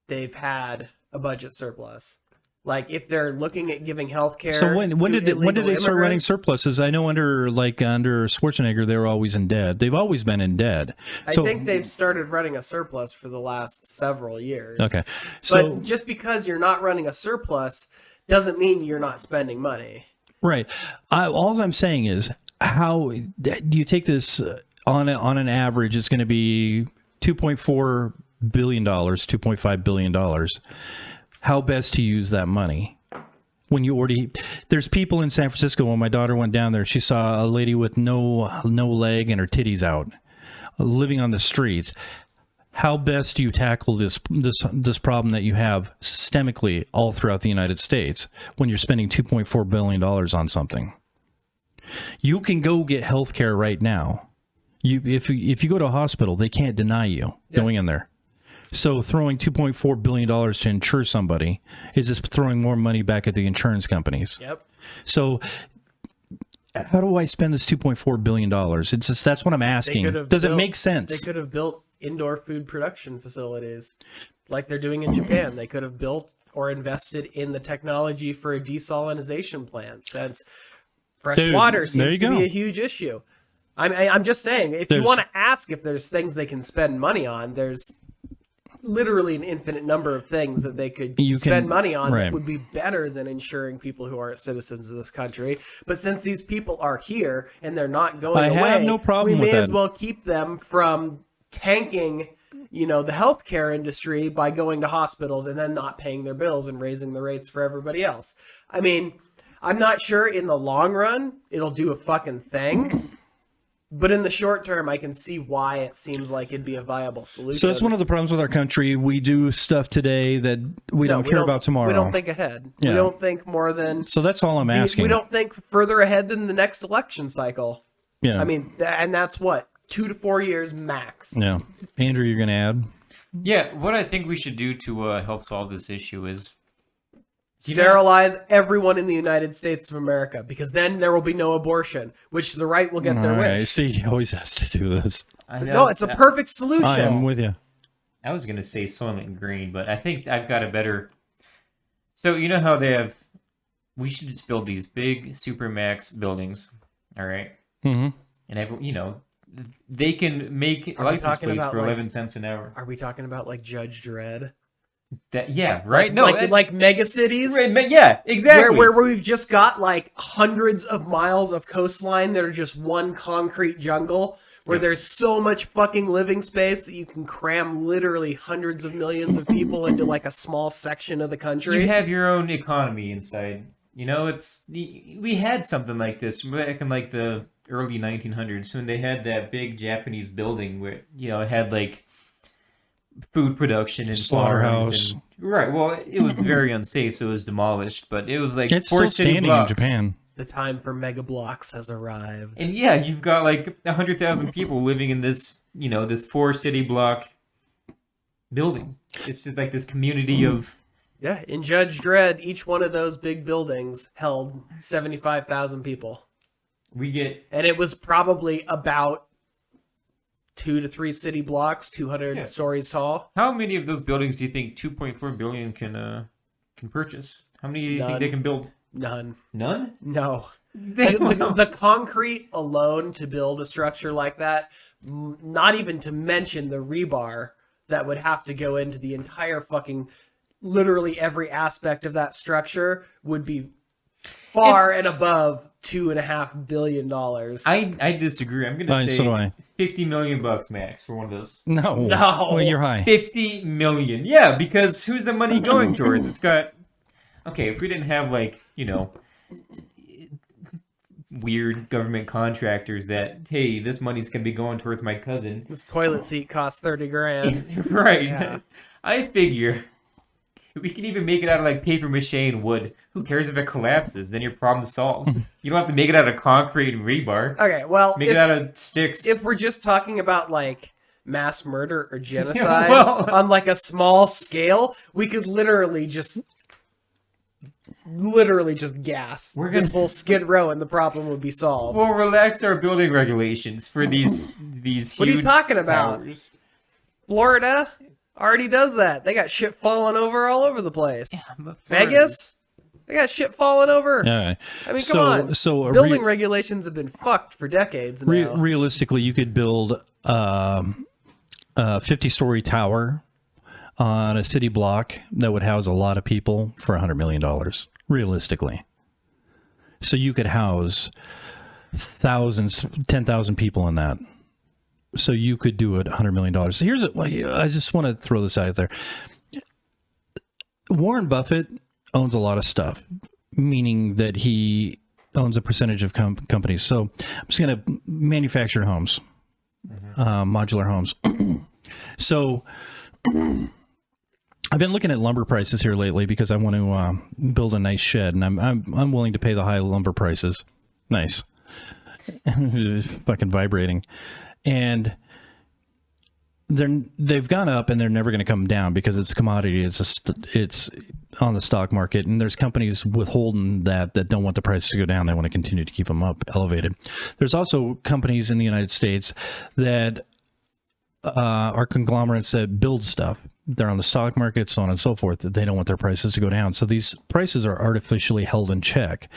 they've had a budget surplus, like if they're looking at giving health care. So when did they start running surpluses? I know under Schwarzenegger they were always in debt. They've always been in debt. I think they've started running a surplus for the last several years. Okay, but just because you're not running a surplus doesn't mean you're not spending money. Right. All I'm saying is, how do you take this on an average? It's going to be $2.4 billion, $2.5 billion. How best to use that money? When you there's people in San Francisco. When my daughter went down there, she saw a lady with no leg and her titties out, living on the streets. How best do you tackle this problem that you have systemically all throughout the United States when you're spending $2.4 billion on something? You can go get health care right now. If you go to a hospital, they can't deny you going in there. So throwing $2.4 billion to insure somebody is just throwing more money back at the insurance companies. Yep. So how do I spend this $2.4 billion? It's just, that's what I'm asking. Does it make sense? They could have built indoor food production facilities like they're doing in Japan. They could have built or invested in the technology for a desalinization plant, since fresh water seems to be a huge issue. I'm just saying, if you want to ask if there's things they can spend money on, there's literally an infinite number of things that they could spend money on that would be better than insuring people who aren't citizens of this country. But since these people are here and they're not going away, have no problem we with may that. as well keep them from tanking, the healthcare industry by going to hospitals and then not paying their bills and raising the rates for everybody else. I mean, I'm not sure in the long run it'll do a fucking thing. But in the short term, I can see why it seems like it'd be a viable solution. So that's one of the problems with our country. We do stuff today that we don't care about tomorrow. We don't think ahead. Yeah. We don't think more than... So that's all I'm asking. We don't think further ahead than the next election cycle. Yeah. I mean, and that's what? 2 to 4 years max. Yeah. Andrew, you're going to add? Yeah, what I think we should do to help solve this issue is Sterilize everyone in the United States of America, because then there will be no abortion, which the right will get their wish. See, he always has to do this. No, it's a perfect solution. I am with you. I was gonna say Soylent Green, but I think I've got a better. So you know how they have? We should just build these big supermax buildings, all right? Mm-hmm. And they can make license plates for 11 cents an hour. Are we talking about like Judge Dredd? Right? No, like mega cities. Right, yeah, exactly. Where we've just got like hundreds of miles of coastline that are just one concrete jungle, where there's so much fucking living space that you can cram literally hundreds of millions of people into like a small section of the country. You have your own economy inside. You know, we had something like this back in like the early 1900s when they had that big Japanese building where, you know, it had like food production and slaughterhouse. Right. Well, it was very unsafe, so it was demolished. But it was like it's still standing in Japan. The time for mega blocks has arrived. And yeah, you've got like 100,000 people living in this, you know, this 4-city block building. It's just like this community of. Yeah, in Judge Dredd, each one of those big buildings held 75,000 people. And it was probably about 2 to 3 city blocks, 200 stories tall. How many of those buildings do you think 2.4 billion can purchase? How many do you think they can build? None. None? No. The concrete alone to build a structure like that, not even to mention the rebar that would have to go into the entire fucking, literally every aspect of that structure, would be far and above $2.5 billion. I disagree. I'm going to say so do I. $50 million max for one of those. No. Well, you're high. 50 million. Yeah, because who's the money going towards? It's got. Okay, if we didn't have like, you know, weird government contractors that, hey, this money's gonna be going towards my cousin. This toilet seat costs $30,000. Right. Yeah. I figure we can even make it out of like paper mache and wood. Who cares if it collapses? Then your problem's solved. You don't have to make it out of concrete and rebar. Okay, well, Make it out of sticks. If we're just talking about like mass murder or genocide on like a small scale, we could literally just gas this whole Skid Row and the problem would be solved. We'll relax our building regulations for these huge. What are you talking about? Towers. Florida already does that. They got shit falling over all over the place. Yeah, Vegas, they got shit falling over. Yeah. I mean, come on. So building regulations have been fucked for decades now. Realistically, you could build a 50-story tower on a city block that would house a lot of people for $100 million, realistically. So you could house 10,000 people in that. So you could do it $100 million. So I just want to throw this out there. Warren Buffett owns a lot of stuff, meaning that he owns a percentage of companies. So I'm just going to manufacture homes, modular homes. So I've been looking at lumber prices here lately because I want to build a nice shed, and I'm willing to pay the high lumber prices. Nice, fucking vibrating, and they've gone up and they're never going to come down because it's a commodity. It's on the stock market, and there's companies withholding that don't want the prices to go down. They want to continue to keep them up, elevated. There's also companies in the United States that are conglomerates that build stuff. They're on the stock market, so on and so forth. They don't want their prices to go down. So these prices are artificially held in check.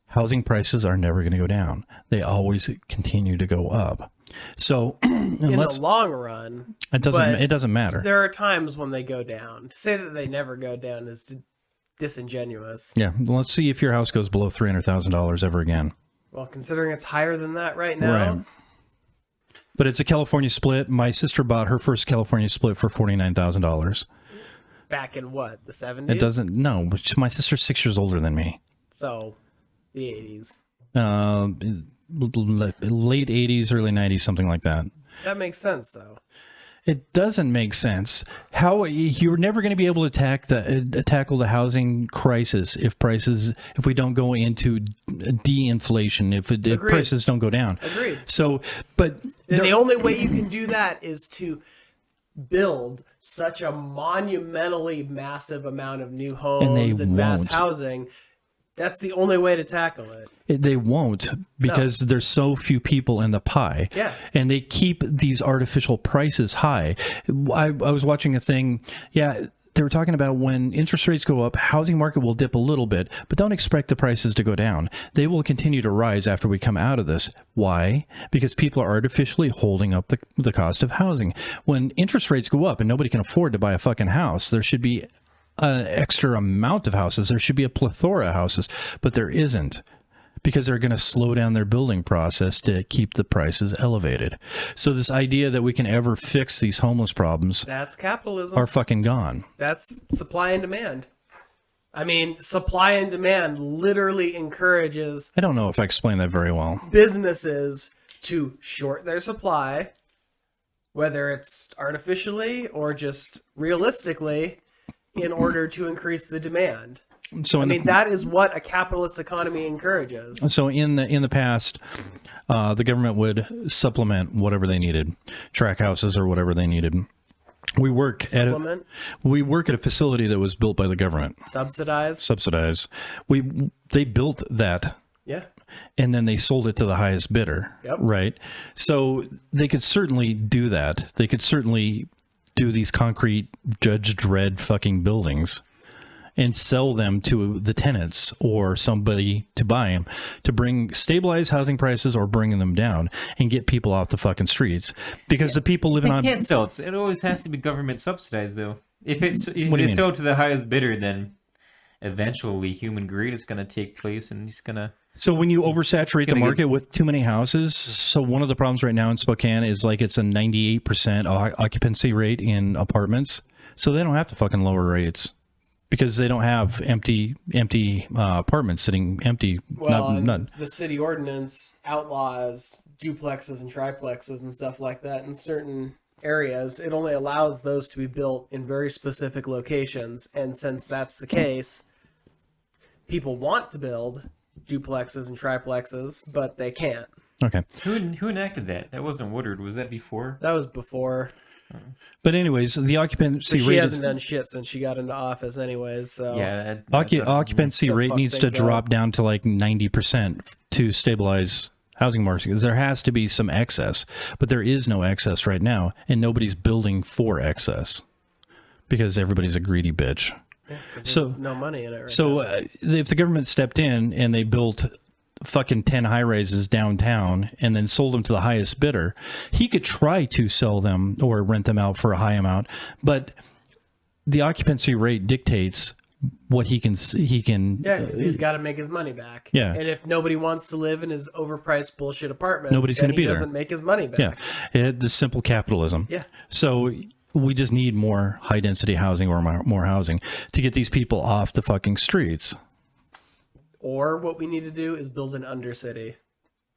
Housing prices are never going to go down. They always continue to go up. So in the long run, it doesn't matter. There are times when they go down. To say that they never go down is disingenuous. Yeah. Well, let's see if your house goes below $300,000 ever again. Well, considering it's higher than that right now. Right. But it's a California split. My sister bought her first California split for $49,000. Back in what, the 70s? It doesn't. No, my sister's 6 years older than me. So, the 80s. Late 80s, early 90s, something like that. That makes sense, though. It doesn't make sense. How you're never going to be able to tackle the housing crisis if we don't go into de-inflation, if prices don't go down. Agreed. So, but the only way you can do that is to build such a monumentally massive amount of new And homes they and mass won't. housing. That's the only way to tackle it. They won't, because there's so few people in the pie. Yeah. And they keep these artificial prices high. I was watching a thing. Yeah. They were talking about when interest rates go up, housing market will dip a little bit, but don't expect the prices to go down. They will continue to rise after we come out of this. Why? Because people are artificially holding up the cost of housing. When interest rates go up and nobody can afford to buy a fucking house, there should be an extra amount of houses. There should be a plethora of houses, but there isn't, because they're going to slow down their building process to keep the prices elevated. So this idea that we can ever fix these homeless problems That's capitalism. are fucking gone. That's supply and demand. I mean, supply and demand literally encourages I don't know if I explained that very well. businesses to short their supply, whether it's artificially or just realistically, in order to increase the demand. So I mean, that is what a capitalist economy encourages. So in the past, the government would supplement whatever they needed, track houses or whatever they needed. We work at a facility that was built by the government, subsidized. They built that. Yeah. And then they sold it to the highest bidder. Yep. Right. So they could certainly do that. They could certainly do these concrete Judge Dredd fucking buildings and sell them to the tenants or somebody to buy them, to bring stabilized housing prices or bringing them down and get people off the fucking streets, because the people living on. They can't sell it. It always has to be government subsidized, though. If they sell to the highest bidder, then eventually human greed is going to take place, and he's going to. So when you oversaturate the market with too many houses, so one of the problems right now in Spokane is like it's a 98% occupancy rate in apartments. So they don't have to fucking lower rates because they don't have empty apartments sitting empty. Well, the city ordinance outlaws duplexes and triplexes and stuff like that in certain areas. It only allows those to be built in very specific locations. And since that's the case, people want to build duplexes and triplexes, but they can't. Okay. Who enacted that? That wasn't Woodard. Was that before? That was before. But anyways, the occupancy She rate hasn't done shit since she got into office anyways, so Yeah. occupancy rate needs to drop down to like 90% to stabilize housing markets, because there has to be some excess, but there is no excess right now, and nobody's building for excess because everybody's a greedy bitch. Yeah, so no money in it right so now. If the government stepped in and they built fucking 10 high rises downtown and then sold them to the highest bidder, he could try to sell them or rent them out for a high amount, but the occupancy rate dictates what he can Yeah, because he's got to make his money back. Yeah. And if nobody wants to live in his overpriced bullshit apartments, Nobody's going to be there. He doesn't make his money back. Yeah, the simple capitalism. Yeah. So we just need more high density housing or more housing to get these people off the fucking streets. Or what we need to do is build an undercity.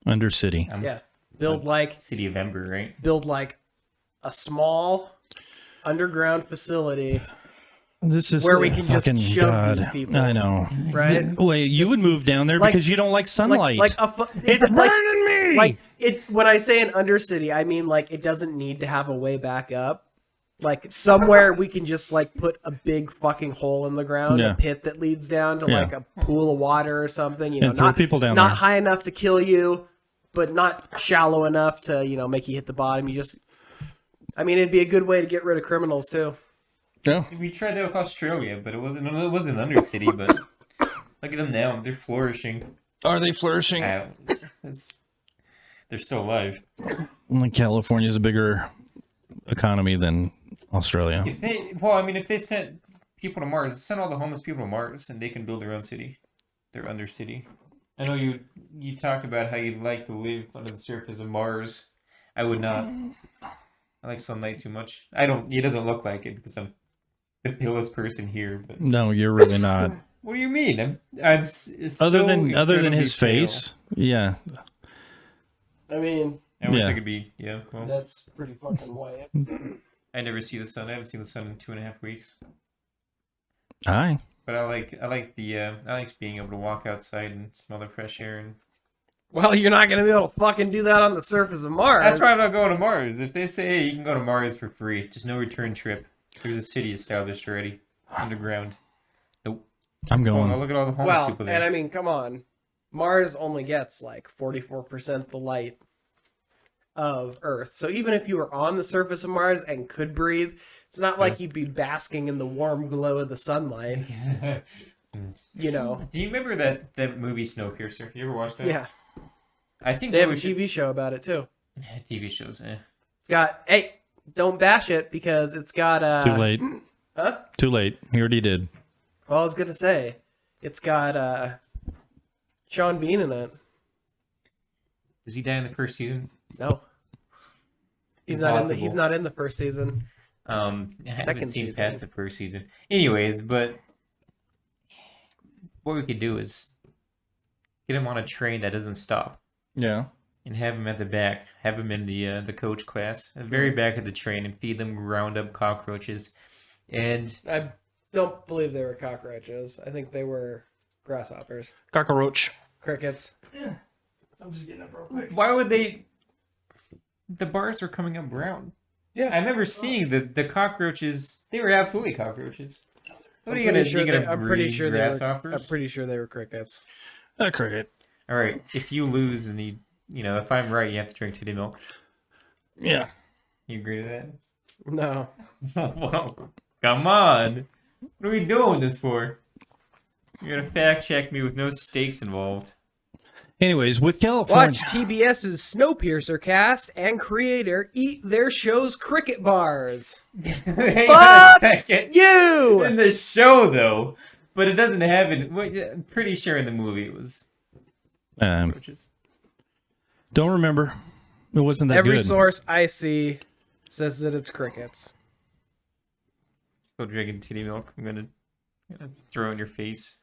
Undercity. Yeah. Build like City of Ember, right? Build like a small underground facility This is where we can just fucking shove these people. I know. Right? Wait, you would move down there because you don't like sunlight. It's burning me. Like when I say an undercity, I mean like it doesn't need to have a way back up. Like somewhere we can just like put a big fucking hole in the ground, a pit that leads down to like a pool of water or something. You know, and throw people down not there. high enough to kill you, but not shallow enough to make you hit the bottom. I mean, it'd be a good way to get rid of criminals too. Yeah. We tried that with Australia, but it wasn't an undercity. But look at them now; they're flourishing. Are they flourishing? They're still alive. California's a bigger economy than Australia. If they sent people to Mars, send all the homeless people to Mars, and they can build their own city, their undercity. I know you talked about how you'd like to live under the surface of Mars. I would not. I like sunlight too much. It doesn't look like it because I'm the pillest person here. But no, you're really not. What do you mean? I'm other than his face. Yeah. I mean, I wish I could be. Yeah. Well, that's pretty fucking white. I never see the sun. I haven't seen the sun in 2.5 weeks. Hi. But I like being able to walk outside and smell the fresh air. And well, you're not gonna be able to fucking do that on the surface of Mars. that's why I'm not going to Mars. If they say, hey, you can go to Mars for free, just no return trip. There's a city established already, underground. Nope. I'm Oh, going. look at all the homeless Well, people there. and I mean, come on. Mars only gets like 44% the light of Earth. So even if you were on the surface of Mars and could breathe, it's not like you'd be basking in the warm glow of the sunlight. You know. Do you remember that movie Snowpiercer? You ever watched that? Yeah. I think They have a we should- TV show about it too. TV shows. It's got, hey, don't bash it because it's got Too late. Huh? Too late. He already did. Well, I was gonna say, it's got Sean Bean in it. Does he die in the first season? No. He's not Impossible. in the first season. I haven't Second seen season. past the first season. Anyways, but what we could do is get him on a train that doesn't stop Yeah. and have him at the back, have him in the coach class, at the very back of the train, and feed them ground up cockroaches. And I don't believe they were cockroaches. I think they were grasshoppers. Cockroach. Crickets. I'm just getting up real quick. why would they? The bars were coming up brown. Yeah. I remember seeing the cockroaches. They were absolutely cockroaches. What are you pretty gonna? You gonna I'm pretty breed sure they were. grasshoppers? I'm pretty sure they were crickets. A cricket. All right. If you lose and if I'm right, you have to drink titty milk. Yeah. You agree to No. that? Well, come on. What are we doing this for? You're gonna fact check me with no stakes involved. Anyways, with California. Watch TBS's Snowpiercer cast and creator eat their show's cricket bars. Hang on a second. You. In the show, though, but it doesn't have it. Well, yeah, I'm pretty sure in the movie it was. Cockroaches. Don't remember. It wasn't that Every good. source I see says that it's crickets. Still drinking titty milk. I'm gonna throw it in your face.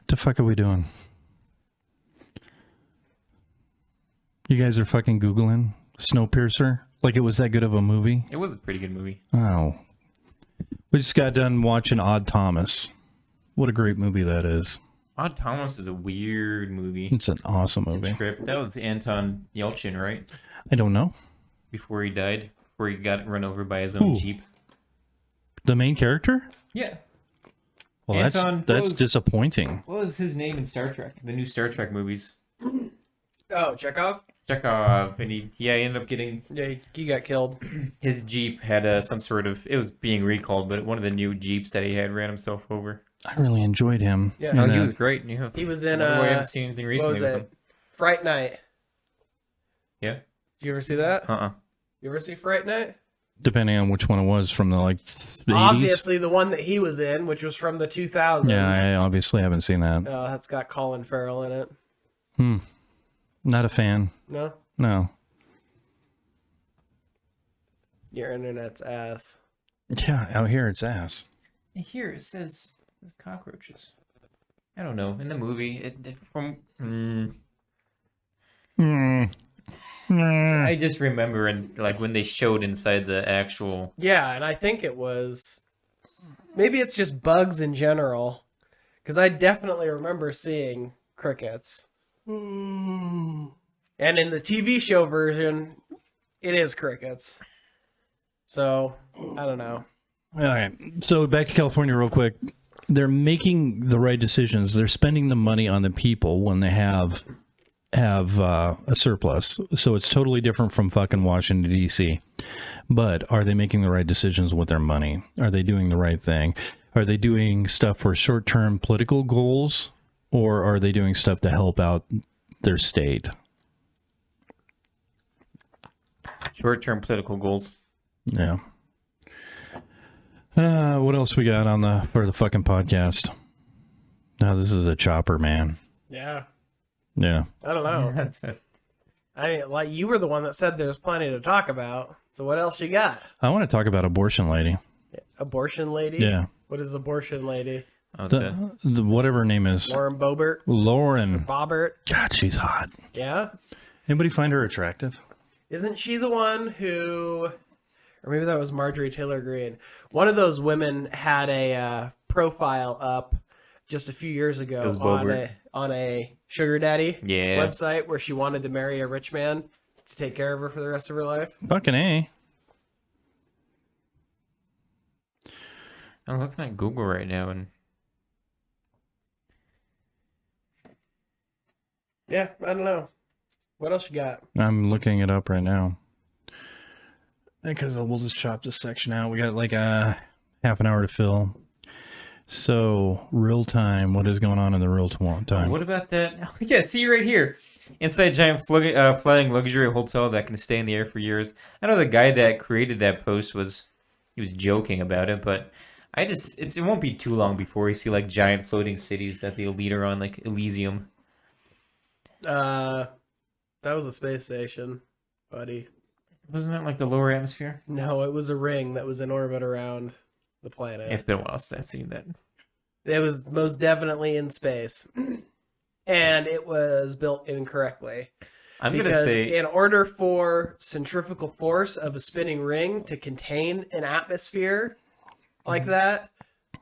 The fuck are we doing? You guys are fucking Googling Snowpiercer? Like it was that good of a movie? It was a pretty good movie. Oh. We just got done watching Odd Thomas. What a great movie that is. Odd Thomas is a weird movie. It's an awesome movie. Trip. That was Anton Yelchin, right? I don't know. Before he died, before he got run over by his own Who? Jeep. The main character? Yeah. Well, Anton that's was- disappointing. What was his name in Star Trek? The new Star Trek movies. Oh, Chekhov? Chekhov, and he ended up getting Yeah, he got killed. his Jeep had some sort of, it was being recalled, but one of the new Jeeps that he had ran himself over. I really enjoyed him. Yeah. in No, he that. was great. Yeah. He was in I haven't seen anything what recently was with it? him. Fright Night. Yeah. Did you ever see that? Uh-uh. You ever see Fright Night? Depending on which one it was from the 80s. Obviously, the one that he was in, which was from the 2000s. Yeah, I obviously haven't seen that. That's got Colin Farrell in it. Not a fan. No? No. Your internet's ass. Yeah, out here it's ass. Here it says cockroaches. I don't know. In the movie, I just remember when they showed inside the actual. Yeah, and I think it was... Maybe it's just bugs in general. Because I definitely remember seeing crickets. And in the TV show version, it is crickets. So, I don't know. All right. So back to California real quick. They're making the right decisions. They're spending the money on the people when they have a surplus. So it's totally different from fucking Washington, D.C. But are they making the right decisions with their money? Are they doing the right thing? Are they doing stuff for short-term political goals? Or are they doing stuff to help out their state? Short-term political goals. Yeah. What else we got for the fucking podcast? No, this is a chopper, man. Yeah. Yeah. I don't know. That's it. I mean, like, you were the one that said there's plenty to talk about. So what else you got? I want to talk about abortion lady. Abortion lady? Yeah. What is abortion lady? Okay. The whatever her name is. Lauren Boebert? Lauren. Bobbert? God, she's hot. Yeah? Anybody find her attractive? Isn't she the one who... Or maybe that was Marjorie Taylor Greene. One of those women had a profile up just a few years It ago was Boebert. on a sugar daddy Yeah. website where she wanted to marry a rich man. to take care of her for the rest of her life. Fucking A. I'm looking at Google right now, and Yeah, I don't know. What else you got? I'm looking it up right now. Because we'll just chop this section out. We got like a half an hour to fill. So, real time. What is going on in the real time? what about that? Oh, yeah, see right here. Inside giant flying luxury hotel that can stay in the air for years. I know the guy that created that post was joking about it, but it won't be too long before we see like giant floating cities that they'll leader on, like Elysium. That was a space station, buddy. Wasn't that like the lower atmosphere? No, it was a ring that was in orbit around the planet. It's been a while since I've seen that. It was most definitely in space. And it was built incorrectly. I'm going to Because say... in order for centrifugal force of a spinning ring to contain an atmosphere like that,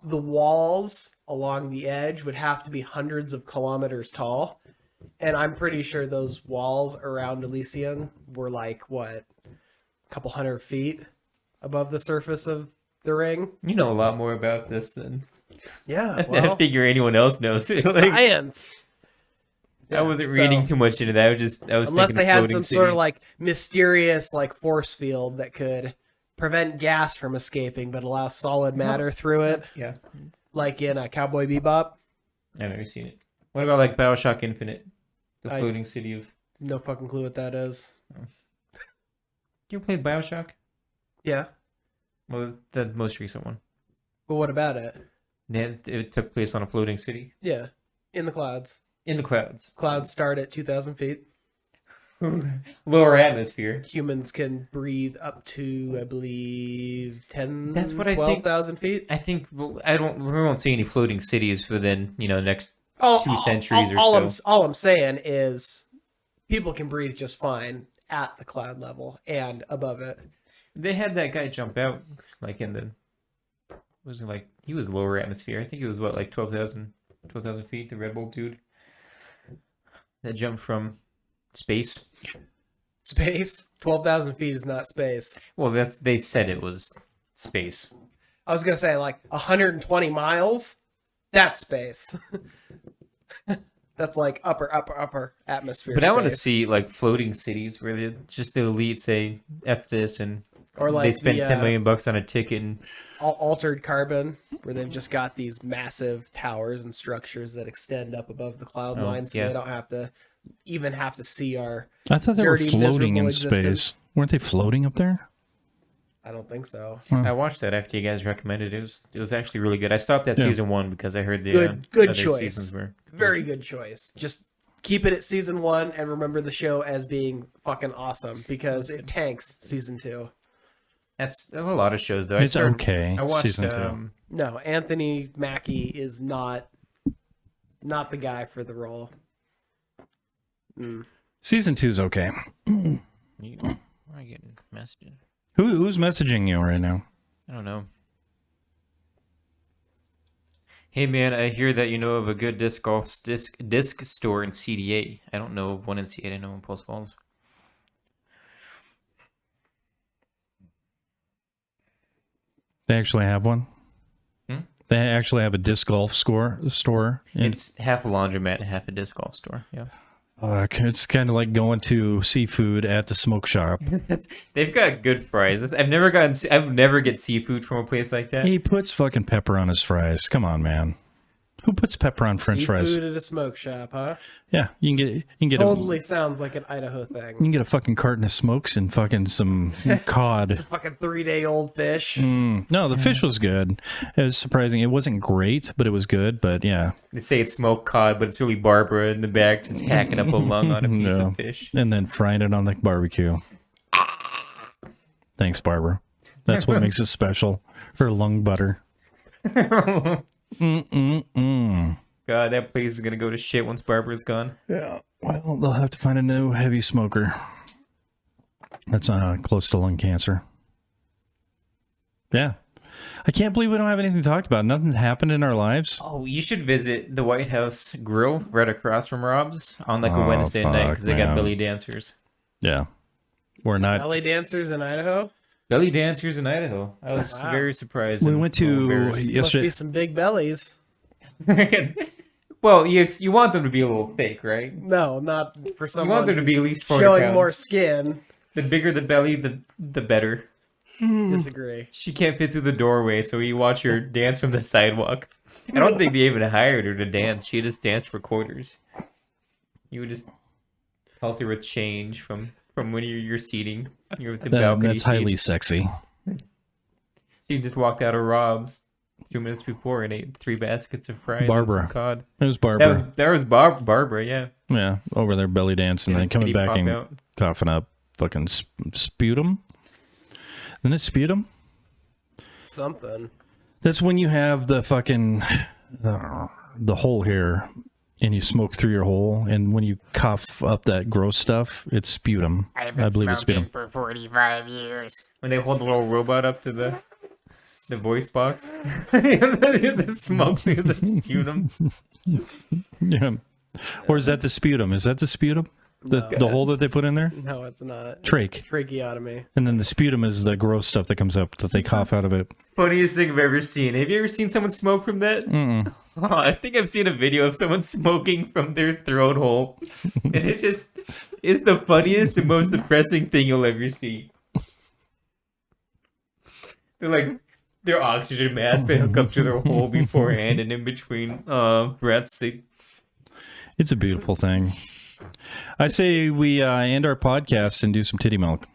the walls along the edge would have to be hundreds of kilometers tall. And I'm pretty sure those walls around Elysium were like, what, a couple 100 feet above the surface of the ring? You know a lot more about this than Yeah, I well, figure anyone else knows. it's Like, science. I wasn't So- reading too much into that. I was Unless thinking they of had floating some sort of cities. like mysterious like force field that could prevent gas from escaping but allow solid matter through it, Yeah, like in a Cowboy Bebop. I've never seen it. What about like BioShock Infinite? The I- floating city of... No fucking clue what that is. You ever played BioShock? Yeah, Well, the most recent one. but what about it? It took place on a floating city. Yeah, in the clouds. In the clouds. Clouds start at 2,000 feet. Lower atmosphere. Humans can breathe up to, I believe, 10, That's what I think. 12,000 feet. I think we won't see any floating cities within, next Oh, 2 centuries or all so. all I'm saying is people can breathe just fine at the cloud level and above it. They had that guy jump out, like in the... Was it like... He was lower atmosphere. I think it was, what, like 12,000 feet, the Red Bull dude? That jumped from space. Space? 12,000 feet is not space. Well, they said it was space. I was going to say like 120 miles. That's space. That's like upper atmosphere. But I want to space. see like floating cities where just the elite say F this and Or like they spend the, $10 million on a ticket and altered carbon, where they've just got these massive towers and structures that extend up above the cloud Oh, line, so yeah. they don't have to even have to see our. I thought they were dirty, floating in miserable existence. space. Weren't they floating up there? I don't think so. I watched that after you guys recommended it. It was actually really good. I stopped at Yeah. season 1 because I heard the Good other choice. seasons were Very good choice. Just keep it at season 1 and remember the show as being fucking awesome because it tanks season 2. That's a lot of shows though. It's okay. I watched season 2. No, Anthony Mackie is not the guy for the role. Season 2's okay. Why am I getting messages? Who's messaging you right now? I don't know. Hey man, I hear that you know of a good disc store in CDA. I don't know of one in CDA. I know in Post Falls. They actually have one? Hmm? They actually have a disc golf store? It's half a laundromat and half a disc golf store. Yeah. It's kind of like going to seafood at the smoke shop. They've got good fries. I've never get seafood from a place like that. He puts fucking pepper on his fries. Come on, man. Who puts pepper on French fries? Seafood at a smoke shop, huh? Yeah, you can get Totally sounds like an Idaho you thing. can get a fucking carton of smokes and fucking some cod. Fucking 3-day-old fish. No, the fish was good. It was surprising. It wasn't great, but it was good. But yeah, They say it's smoked cod, but it's really Barbara in the back just hacking up a lung on a piece No. of fish. and then frying it on the barbecue. Thanks, Barbara. That's what makes it special. Her lung butter. God, that place is gonna go to shit once Barbara's gone. Yeah. Well, they'll have to find a new heavy smoker. That's close to lung cancer. Yeah. I can't believe we don't have anything to talk about. Nothing's happened in our lives. Oh, you should visit the White House Grill right across from Rob's on like a Oh, Wednesday night because they got man. belly dancers. Yeah. We're not. Belly dancers in Idaho. Belly dancers in Idaho. I was Wow. very surprised. We and went a little to embarrassed. Must yesterday. be some big bellies. Well, you want them to be a little fake, right? No, not for You someone want them to be at least 40 showing pounds. more skin. The bigger the belly, the better. Disagree. She can't fit through the doorway, so you watch her dance from the sidewalk. I don't think they even hired her to dance. She just danced for quarters. You would just help her with change from when you're seating. You're with the balcony That's highly seats. sexy. She just walked out of Rob's 2 minutes before and ate 3 baskets of fries. Barbara. And some cod. It was Barbara. That was Barbara, yeah. Yeah, over there belly dancing and then coming Kitty back pop and out. coughing up fucking sputum. Then it's sputum. Something. That's when you have the fucking the hole here and you smoke through your hole, and when you cough up that gross stuff, it's sputum. I believe it's sputum. for 45 years. When they hold the little robot up to the voice box. The smoke through the sputum. Yeah. Or is that the sputum? Is that the sputum? The hole that they put in there? No, it's not. Trach. Tracheotomy. And then the sputum is the gross stuff that comes up that they cough out of it. Funniest thing I've ever seen. Have you ever seen someone smoke from that? Mm-mm. Oh, I think I've seen a video of someone smoking from their throat hole. And it's the funniest and most depressing thing you'll ever see. They're like, their oxygen mask, they hook up to their hole beforehand, and in between breaths, they... It's a beautiful thing. I say we end our podcast and do some titty milk.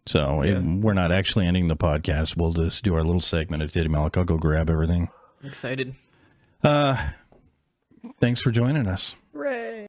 So we're not actually ending the podcast. We'll just do our little segment of titty milk. I'll go grab everything. Excited. Thanks for joining us.